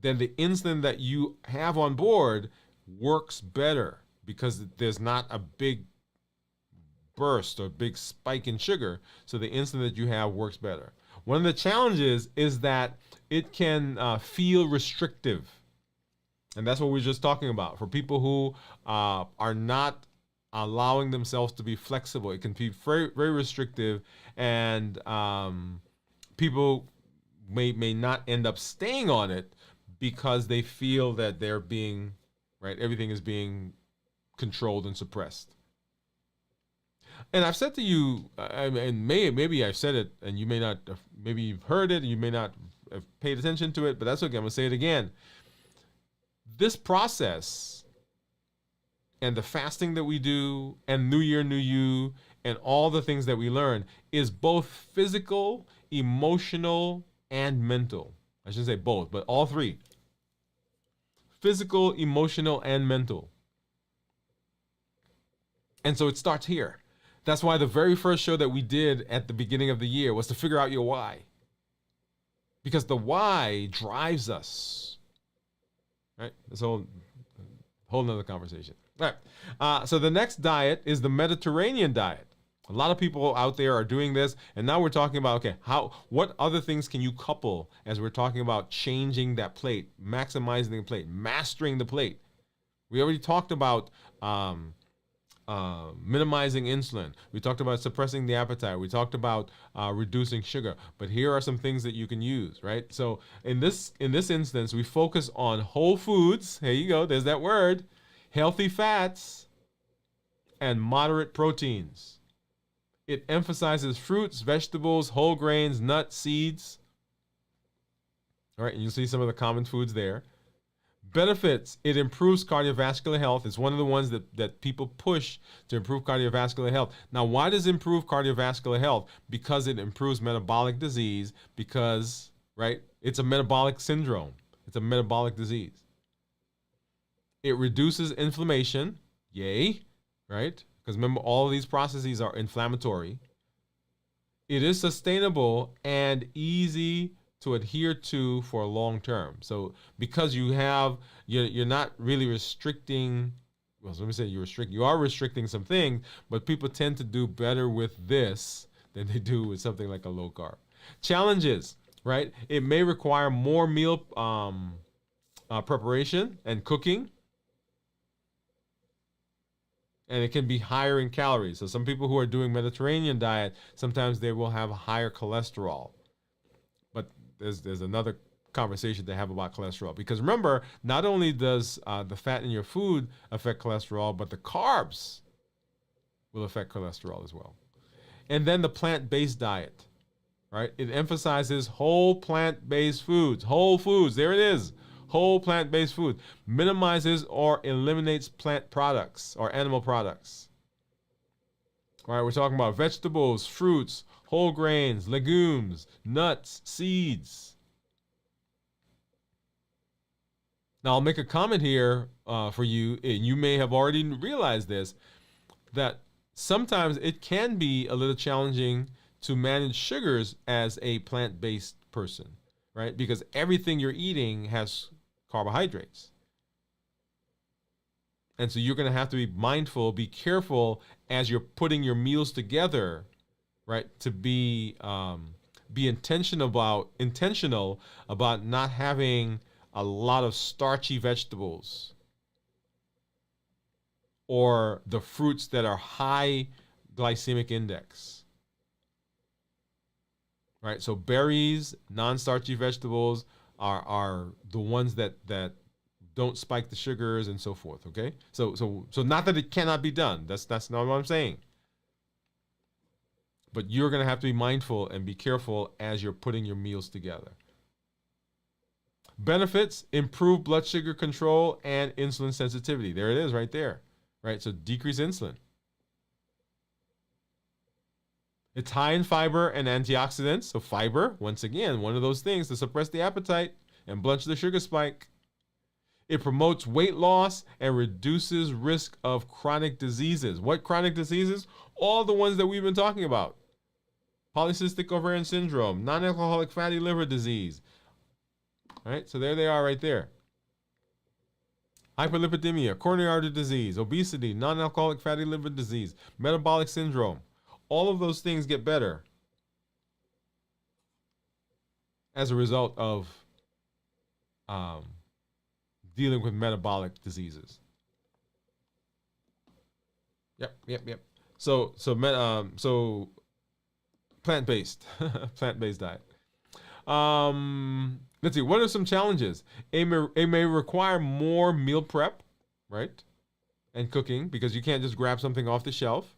then the insulin that you have on board works better, because there's not a big burst or big spike in sugar, so the insulin that you have works better. One of the challenges is that it can feel restrictive. And that's what we're just talking about. For people who are not allowing themselves to be flexible, it can be very, very restrictive, and people may not end up staying on it because they feel that they're being right. Everything is being controlled and suppressed. And I've said to you, and maybe I've said it, and you may not. Maybe you've heard it, and you may not have paid attention to it, but that's okay. I'm gonna say it again. This process and the fasting that we do, and New Year, New You, and all the things that we learn is both physical, emotional, and mental. I shouldn't say both, but all three: physical, emotional, and mental. And so it starts here. That's why the very first show that we did at the beginning of the year was to figure out your why. Because the why drives us. Right? That's a whole nother conversation. All right. So the next diet is the Mediterranean diet. A lot of people out there are doing this, and now we're talking about, okay, what other things can you couple as we're talking about changing that plate, maximizing the plate, mastering the plate. We already talked about minimizing insulin. We talked about suppressing the appetite. We talked about reducing sugar. But here are some things that you can use, right? So in this instance, we focus on whole foods. Here you go. There's that word. Healthy fats and moderate proteins. It emphasizes fruits, vegetables, whole grains, nuts, seeds. All right, and you'll see some of the common foods there. Benefits: it improves cardiovascular health. It's one of the ones that people push to improve cardiovascular health. Now, why does it improve cardiovascular health? Because it improves metabolic disease, because, right, it's a metabolic syndrome. It's a metabolic disease. It reduces inflammation. Yay, right? Because remember, all of these processes are inflammatory. It is sustainable and easy to adhere to for long term. So because you're not really restricting, well, let me say you are restricting some things, but people tend to do better with this than they do with something like a low carb. Challenges, right? It may require more meal preparation and cooking, and it can be higher in calories. So some people who are doing Mediterranean diet, sometimes they will have higher cholesterol. But there's another conversation to have about cholesterol, because remember, not only does the fat in your food affect cholesterol, but the carbs will affect cholesterol as well. And then the plant-based diet, right? It emphasizes whole plant-based foods. Whole foods, there it is. Whole plant-based food. Minimizes or eliminates plant products or animal products. All right, we're talking about vegetables, fruits, whole grains, legumes, nuts, seeds. Now, I'll make a comment here for you, and you may have already realized this, that sometimes it can be a little challenging to manage sugars as a plant-based person, right? Because everything you're eating has carbohydrates. And so you're going to have to be mindful, be careful as you're putting your meals together, right? To be intentional about not having a lot of starchy vegetables or the fruits that are high glycemic index. Right? So berries, non-starchy vegetables are the ones that don't spike the sugars and so forth, okay? So not that it cannot be done. That's not what I'm saying. But you're going to have to be mindful and be careful as you're putting your meals together. Benefits: improve blood sugar control and insulin sensitivity. There it is right there. Right? So decrease insulin. It's high in fiber and antioxidants. So fiber, once again, one of those things to suppress the appetite and blunt the sugar spike. It promotes weight loss and reduces risk of chronic diseases. What chronic diseases? All the ones that we've been talking about. Polycystic ovarian syndrome, non-alcoholic fatty liver disease. All right, so there they are right there. Hyperlipidemia, coronary artery disease, obesity, non-alcoholic fatty liver disease, metabolic syndrome. All of those things get better as a result of dealing with metabolic diseases. Yep. So plant-based, plant-based diet. Let's see. What are some challenges? It may require more meal prep, right, and cooking because you can't just grab something off the shelf.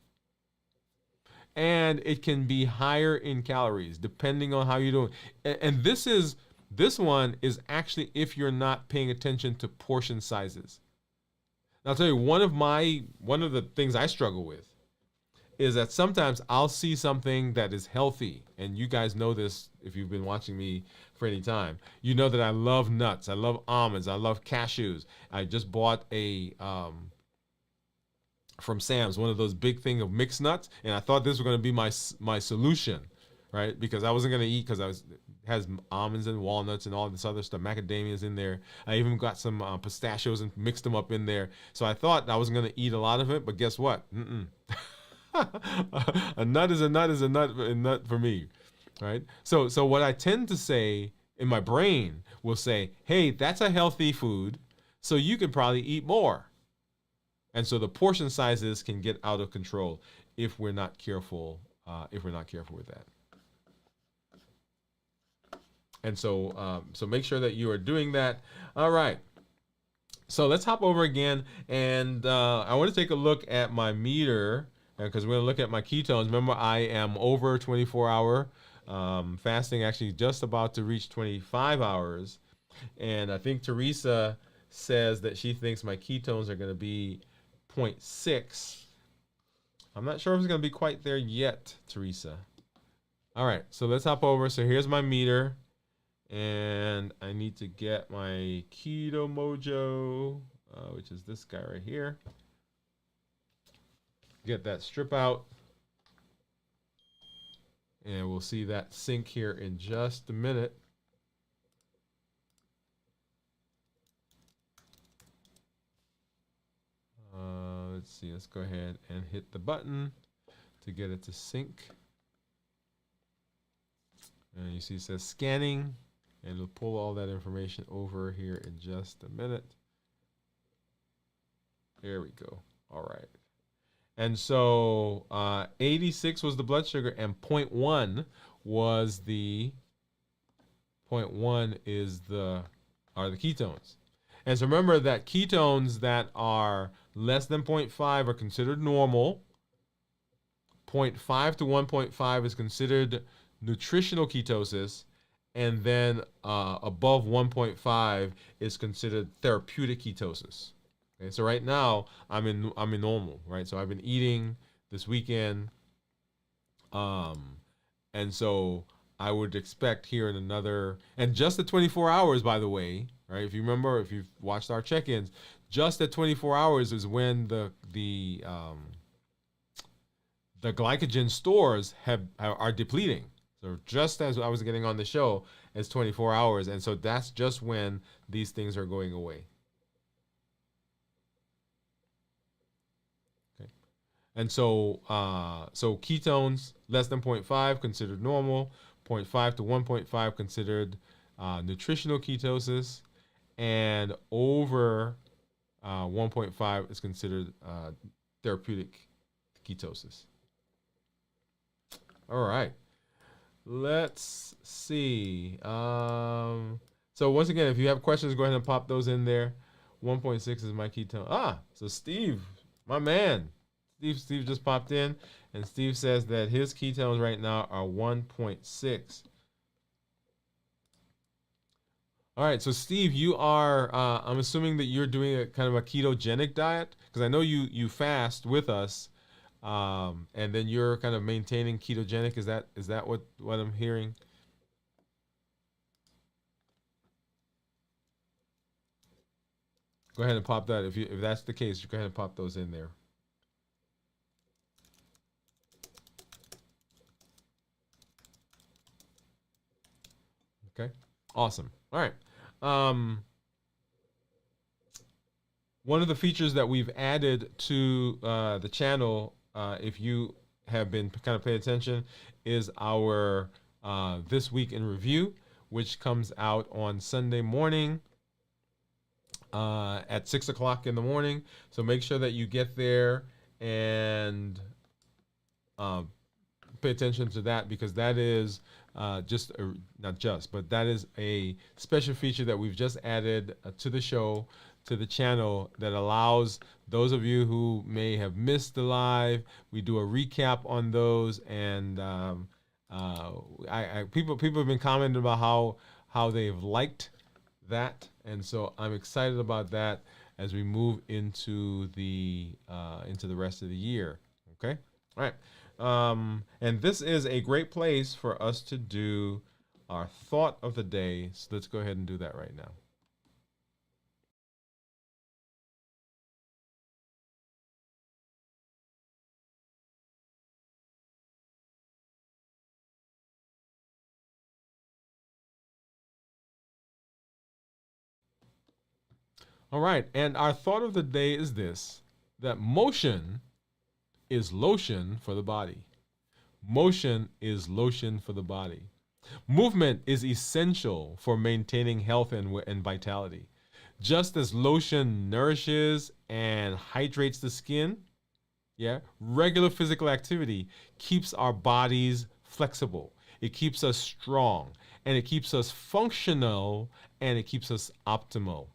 And it can be higher in calories depending on how you're doing. And this one is actually if you're not paying attention to portion sizes. Now, I'll tell you one of the things I struggle with is that sometimes I'll see something that is healthy, and you guys know this if you've been watching me for any time. You know that I love nuts, I love almonds, I love cashews. I just bought a from Sam's, one of those big thing of mixed nuts, and I thought this was going to be my solution, right? Because I wasn't going to eat because it has almonds and walnuts and all this other stuff, macadamias in there. I even got some pistachios and mixed them up in there. So I thought I wasn't going to eat a lot of it, but guess what? A nut is a nut is a nut for me, right? So what I tend to say in my brain will say, hey, that's a healthy food, so you can probably eat more. And so the portion sizes can get out of control if we're not careful. If we're not careful with that. And so make sure that you are doing that. All right. So let's hop over again, and I want to take a look at my meter because we're going to look at my ketones. Remember, I am over 24-hour fasting, actually just about to reach 25 hours. And I think Teresa says that she thinks my ketones are going to be 0.6. I'm not sure if it's going to be quite there yet, Teresa. All right, so let's hop over. So here's my meter, and I need to get my Keto Mojo, which is this guy right here. Get that strip out, and we'll see that sync here in just a minute. Let's see, let's go ahead and hit the button to get it to sync. And you see it says scanning, and it'll pull all that information over here in just a minute. There we go. All right. And so 86 was the blood sugar, and 0.1 was the 0.1 are the ketones. And so remember that ketones that are less than 0.5 are considered normal. 0.5 to 1.5 is considered nutritional ketosis, and then above 1.5 is considered therapeutic ketosis. Okay, so right now I'm in normal, right? So I've been eating this weekend, and so I would expect here in another, and just at 24 hours, by the way, right? If you remember, if you've watched our check-ins, just at 24 hours is when the glycogen stores are depleting. So just as I was getting on the show, it's 24 hours, and so that's just when these things are going away. Okay, and so ketones less than 0.5 considered normal, 0.5 to 1.5 considered nutritional ketosis, and over 1.5 is considered therapeutic ketosis. All right. Let's see. So once again, if you have questions, go ahead and pop those in there. 1.6 is my ketone. So Steve, my man, Steve just popped in, and Steve says that his ketones right now are 1.6. All right, so Steve, you are. I'm assuming that you're doing a kind of a ketogenic diet, because I know you fast with us. And then you're kind of maintaining ketogenic. Is that what I'm hearing? Go ahead and pop that. If that's the case, you go ahead and pop those in there. Okay, awesome. All right. One of the features that we've added to the channel, if you have been kind of paying attention, is our This Week in Review, which comes out on Sunday morning. at 6 o'clock in the morning. So make sure that you get there and pay attention to that, because that is not just, but that is a special feature that we've just added to the show, to the channel, that allows those of you who may have missed the live. We do a recap on those, and people have been commenting about how they've liked that, and so I'm excited about that as we move into the rest of the year. Okay, all right. And this is a great place for us to do our thought of the day. So let's go ahead and do that right now. All right. And our thought of the day is this: that motion is lotion for the body. Motion is lotion for the body. Movement is essential for maintaining health and vitality. Just as lotion nourishes and hydrates the skin, yeah, regular physical activity keeps our bodies flexible. It keeps us strong, and it keeps us functional, and it keeps us optimal.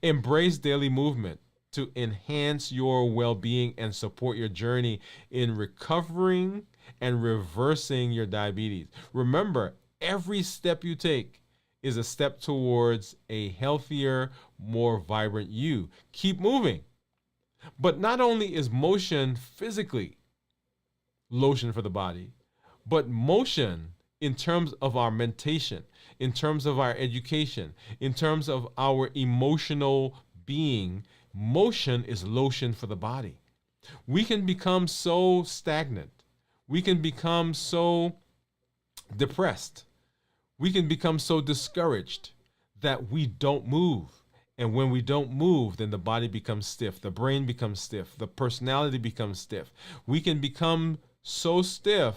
Embrace daily movement to enhance your well-being and support your journey in recovering and reversing your diabetes. Remember, every step you take is a step towards a healthier, more vibrant you. Keep moving. But not only is motion physically lotion for the body, but motion in terms of our mentation, in terms of our education, in terms of our emotional being, motion is lotion for the body. We can become so stagnant. We can become so depressed. We can become so discouraged that we don't move. And when we don't move, then the body becomes stiff, the brain becomes stiff, the personality becomes stiff. We can become so stiff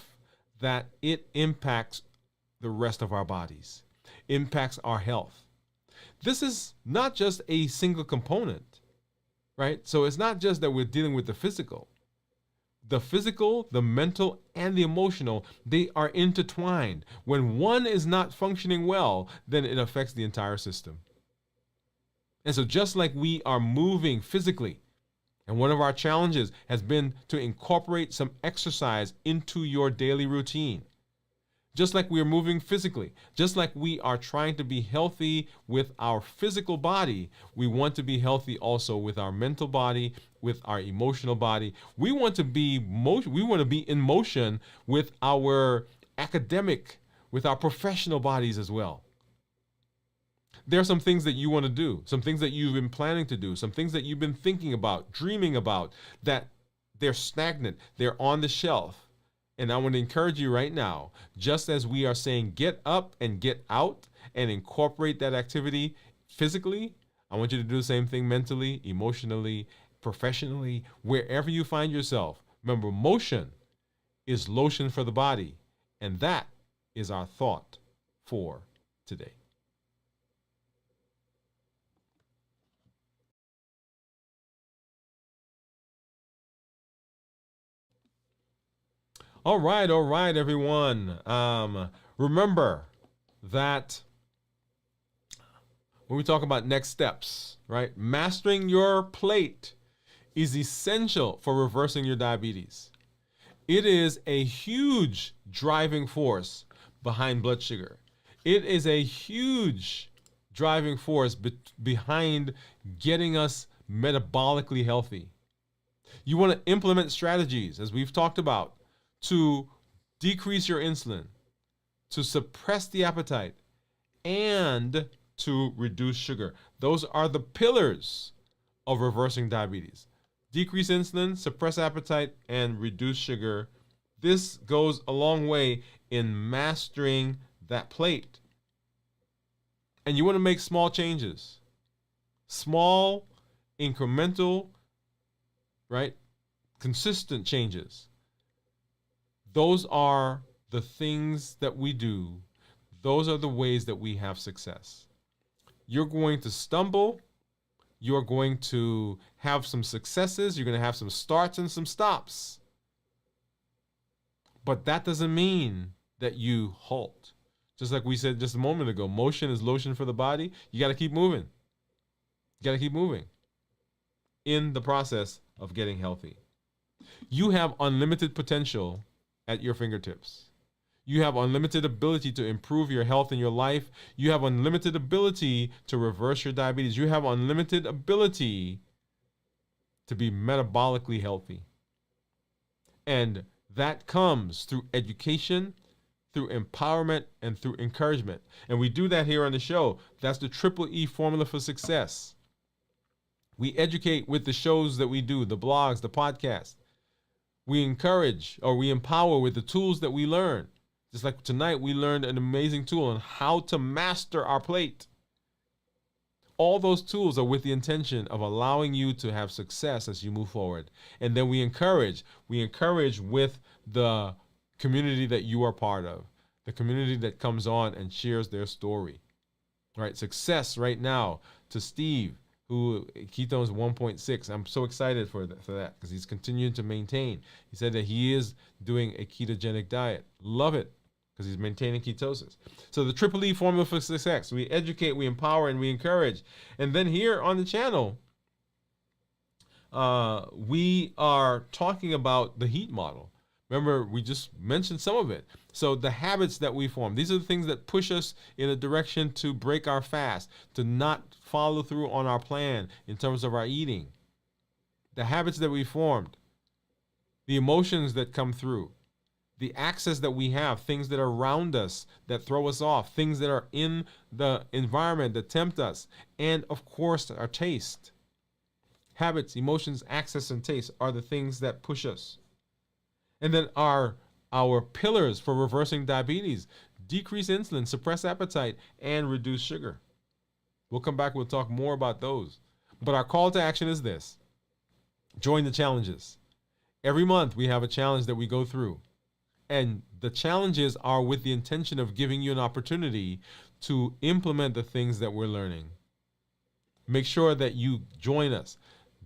that it impacts the rest of our bodies, impacts our health. This is not just a single component, right? So it's not just that we're dealing with the physical. The physical, the mental, and the emotional, they are intertwined. When one is not functioning well, then it affects the entire system. And so just like we are moving physically, and one of our challenges has been to incorporate some exercise into your daily routine. Just like we are moving physically, just like we are trying to be healthy with our physical body, we want to be healthy also with our mental body, with our emotional body. We want to be in motion with our academic, with our professional bodies as well. There are some things that you want to do, some things that you've been planning to do, some things that you've been thinking about, dreaming about, that they're stagnant, they're on the shelf. And I want to encourage you right now, just as we are saying get up and get out and incorporate that activity physically, I want you to do the same thing mentally, emotionally, professionally, wherever you find yourself. Remember, motion is lotion for the body, and that is our thought for today. All right, everyone. Remember that when we talk about next steps, right? Mastering your plate is essential for reversing your diabetes. It is a huge driving force behind blood sugar. It is a huge driving force behind getting us metabolically healthy. You want to implement strategies, as we've talked about, to decrease your insulin, to suppress the appetite, and to reduce sugar. Those are the pillars of reversing diabetes. Decrease insulin, suppress appetite, and reduce sugar. This goes a long way in mastering that plate. And you want to make small changes. Small, incremental, right? Consistent changes. Those are the things that we do. Those are the ways that we have success. You're going to stumble You're going to have some successes. You're going to have some starts and some stops. But that doesn't mean that you halt. Just like we said just a moment ago, motion is lotion for the body. You got to keep moving. You got to keep moving in the process of getting healthy. You have unlimited potential at your fingertips. You have unlimited ability to improve your health in your life. You have unlimited ability to reverse your diabetes. You have unlimited ability to be metabolically healthy. And that comes through education, through empowerment, and through encouragement. And we do that here on the show. That's the Triple E formula for success. We educate with the shows that we do, the blogs, the podcasts. We encourage or we empower with the tools that we learn. Just like tonight, we learned an amazing tool on how to master our plate. All those tools are with the intention of allowing you to have success as you move forward. And then we encourage with the community that you are part of, the community that comes on and shares their story. Right? Success right now to Steve, who ketones 1.6. I'm so excited for that because he's continuing to maintain. He said that he is doing a ketogenic diet. Love it because he's maintaining ketosis. So the Triple E formula for success. We educate, we empower, and we encourage. And then here on the channel, we are talking about the HEAT model. Remember, we just mentioned some of it. So the habits that we form, these are the things that push us in a direction to break our fast, to not follow through on our plan in terms of our eating. The habits that we formed, the emotions that come through, the access that we have, things that are around us that throw us off, things that are in the environment that tempt us, and of course, our taste. Habits, emotions, access, and taste are the things that push us. And then our pillars for reversing diabetes: decrease insulin, suppress appetite, and reduce sugar. We'll come back, we'll talk more about those. But our call to action is this: join the challenges. Every month we have a challenge that we go through. And the challenges are with the intention of giving you an opportunity to implement the things that we're learning. Make sure that you join us.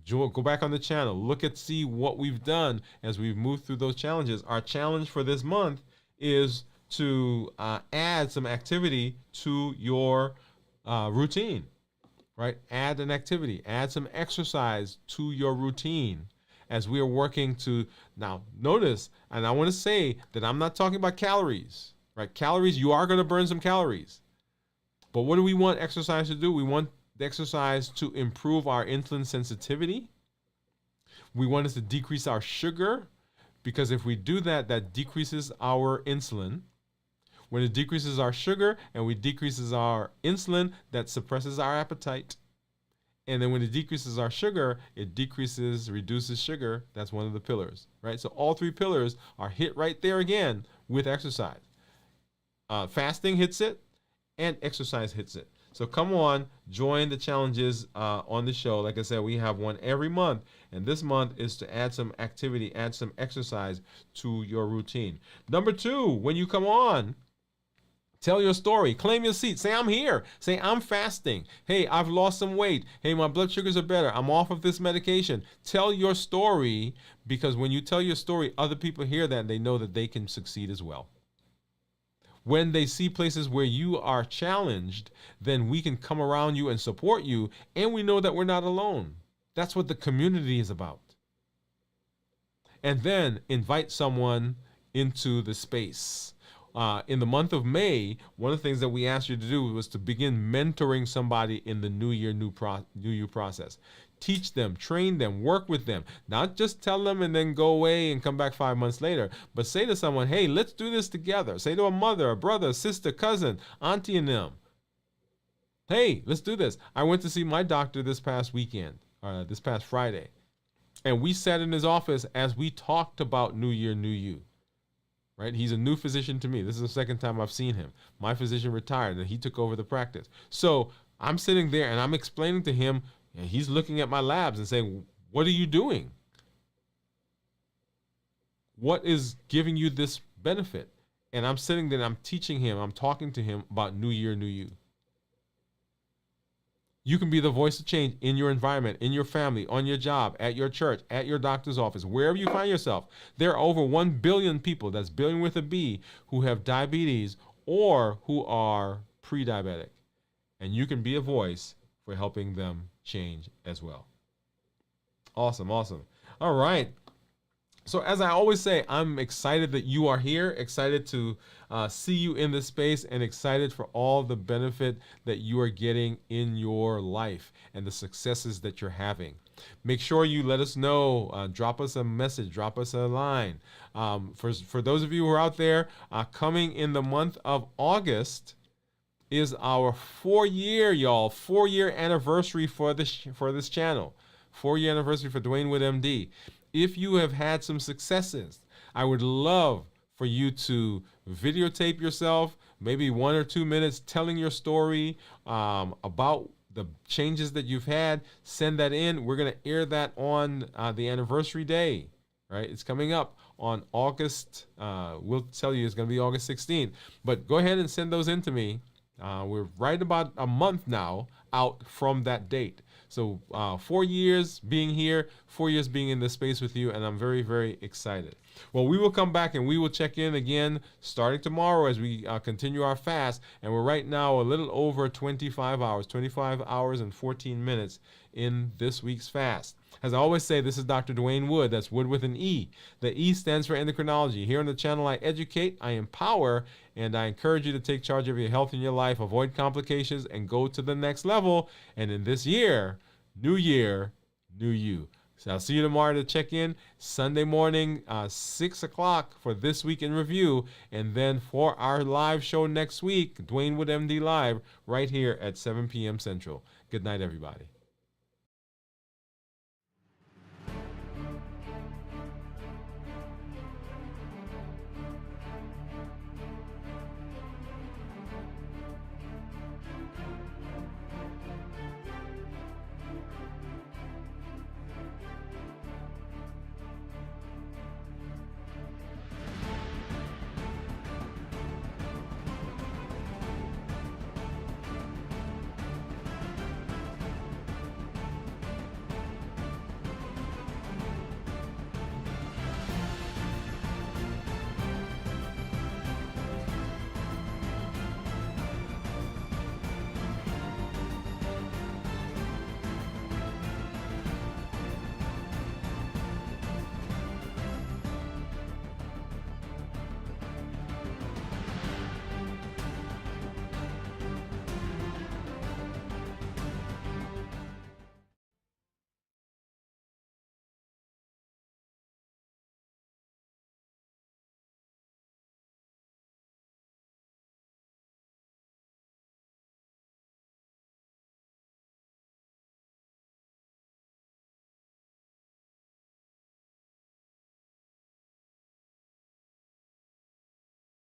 Go back on the channel, look at, see what we've done as we've moved through those challenges. Our challenge for this month is to add some activity to your routine, right? Add an activity, add some exercise to your routine as we are working to, now notice, and I want to say that I'm not talking about calories, right? Calories, you are going to burn some calories. But what do we want exercise to do? We want the exercise to improve our insulin sensitivity. We want it to decrease our sugar, because if we do that, that decreases our insulin. When it decreases our sugar and we decreases our insulin, that suppresses our appetite. And then when it decreases our sugar, it reduces sugar. That's one of the pillars, right? So all three pillars are hit right there again with exercise. Fasting hits it and exercise hits it. So come on, join the challenges on the show. Like I said, we have one every month. And this month is to add some activity, add some exercise to your routine. Number 2, when you come on, tell your story. Claim your seat. Say, I'm here. Say, I'm fasting. Hey, I've lost some weight. Hey, my blood sugars are better. I'm off of this medication. Tell your story, because when you tell your story, other people hear that and they know that they can succeed as well. When they see places where you are challenged, then we can come around you and support you, and we know that we're not alone. That's what the community is about. And then invite someone into the space. In the month of May, one of the things that we asked you to do was to begin mentoring somebody in the New Year, New You process. Teach them, train them, work with them. Not just tell them and then go away and come back 5 months later, but say to someone, hey, let's do this together. Say to a mother, a brother, a sister, cousin, auntie and them, hey, let's do this. I went to see my doctor this past weekend, this past Friday, and we sat in his office as we talked about New Year, New You. Right? He's a new physician to me. This is the second time I've seen him. My physician retired and he took over the practice. So I'm sitting there and I'm explaining to him, and he's looking at my labs and saying, what are you doing? What is giving you this benefit? And I'm sitting there and I'm teaching him, I'm talking to him about New Year, New You. You can be the voice of change in your environment, in your family, on your job, at your church, at your doctor's office, wherever you find yourself. There are over 1 billion people, that's billion with a B, who have diabetes or who are pre-diabetic. And you can be a voice for helping them change as well. Awesome, awesome. All right. So as I always say, I'm excited that you are here, excited to see you in this space, and excited for all the benefit that you are getting in your life and the successes that you're having. Make sure you let us know, drop us a message, drop us a line. For those of you who are out there, coming in the month of August is our 4-year anniversary for this channel. 4-year anniversary for Dwain Woode MD. If you have had some successes, I would love for you to videotape yourself, maybe 1 or 2 minutes telling your story about the changes that you've had. Send that in. We're going to air that on the anniversary day, right? It's coming up on August. We'll tell you it's going to be August 16th. But go ahead and send those in to me. We're right about a month now out from that date. So 4 years being here, 4 years being in this space with you, and I'm very, very excited. Well, we will come back and we will check in again starting tomorrow as we continue our fast. And we're right now a little over 25 hours and 14 minutes in this week's fast. As I always say, this is Dr. Dwain Woode. That's Wood with an E. The E stands for endocrinology. Here on the channel, I educate, I empower, and I encourage you to take charge of your health in your life, avoid complications, and go to the next level. And in this year, new you. So I'll see you tomorrow to check in. Sunday morning, 6 o'clock for This Week in Review. And then for our live show next week, Dwain Woode MD Live, right here at 7 p.m. Central. Good night, everybody.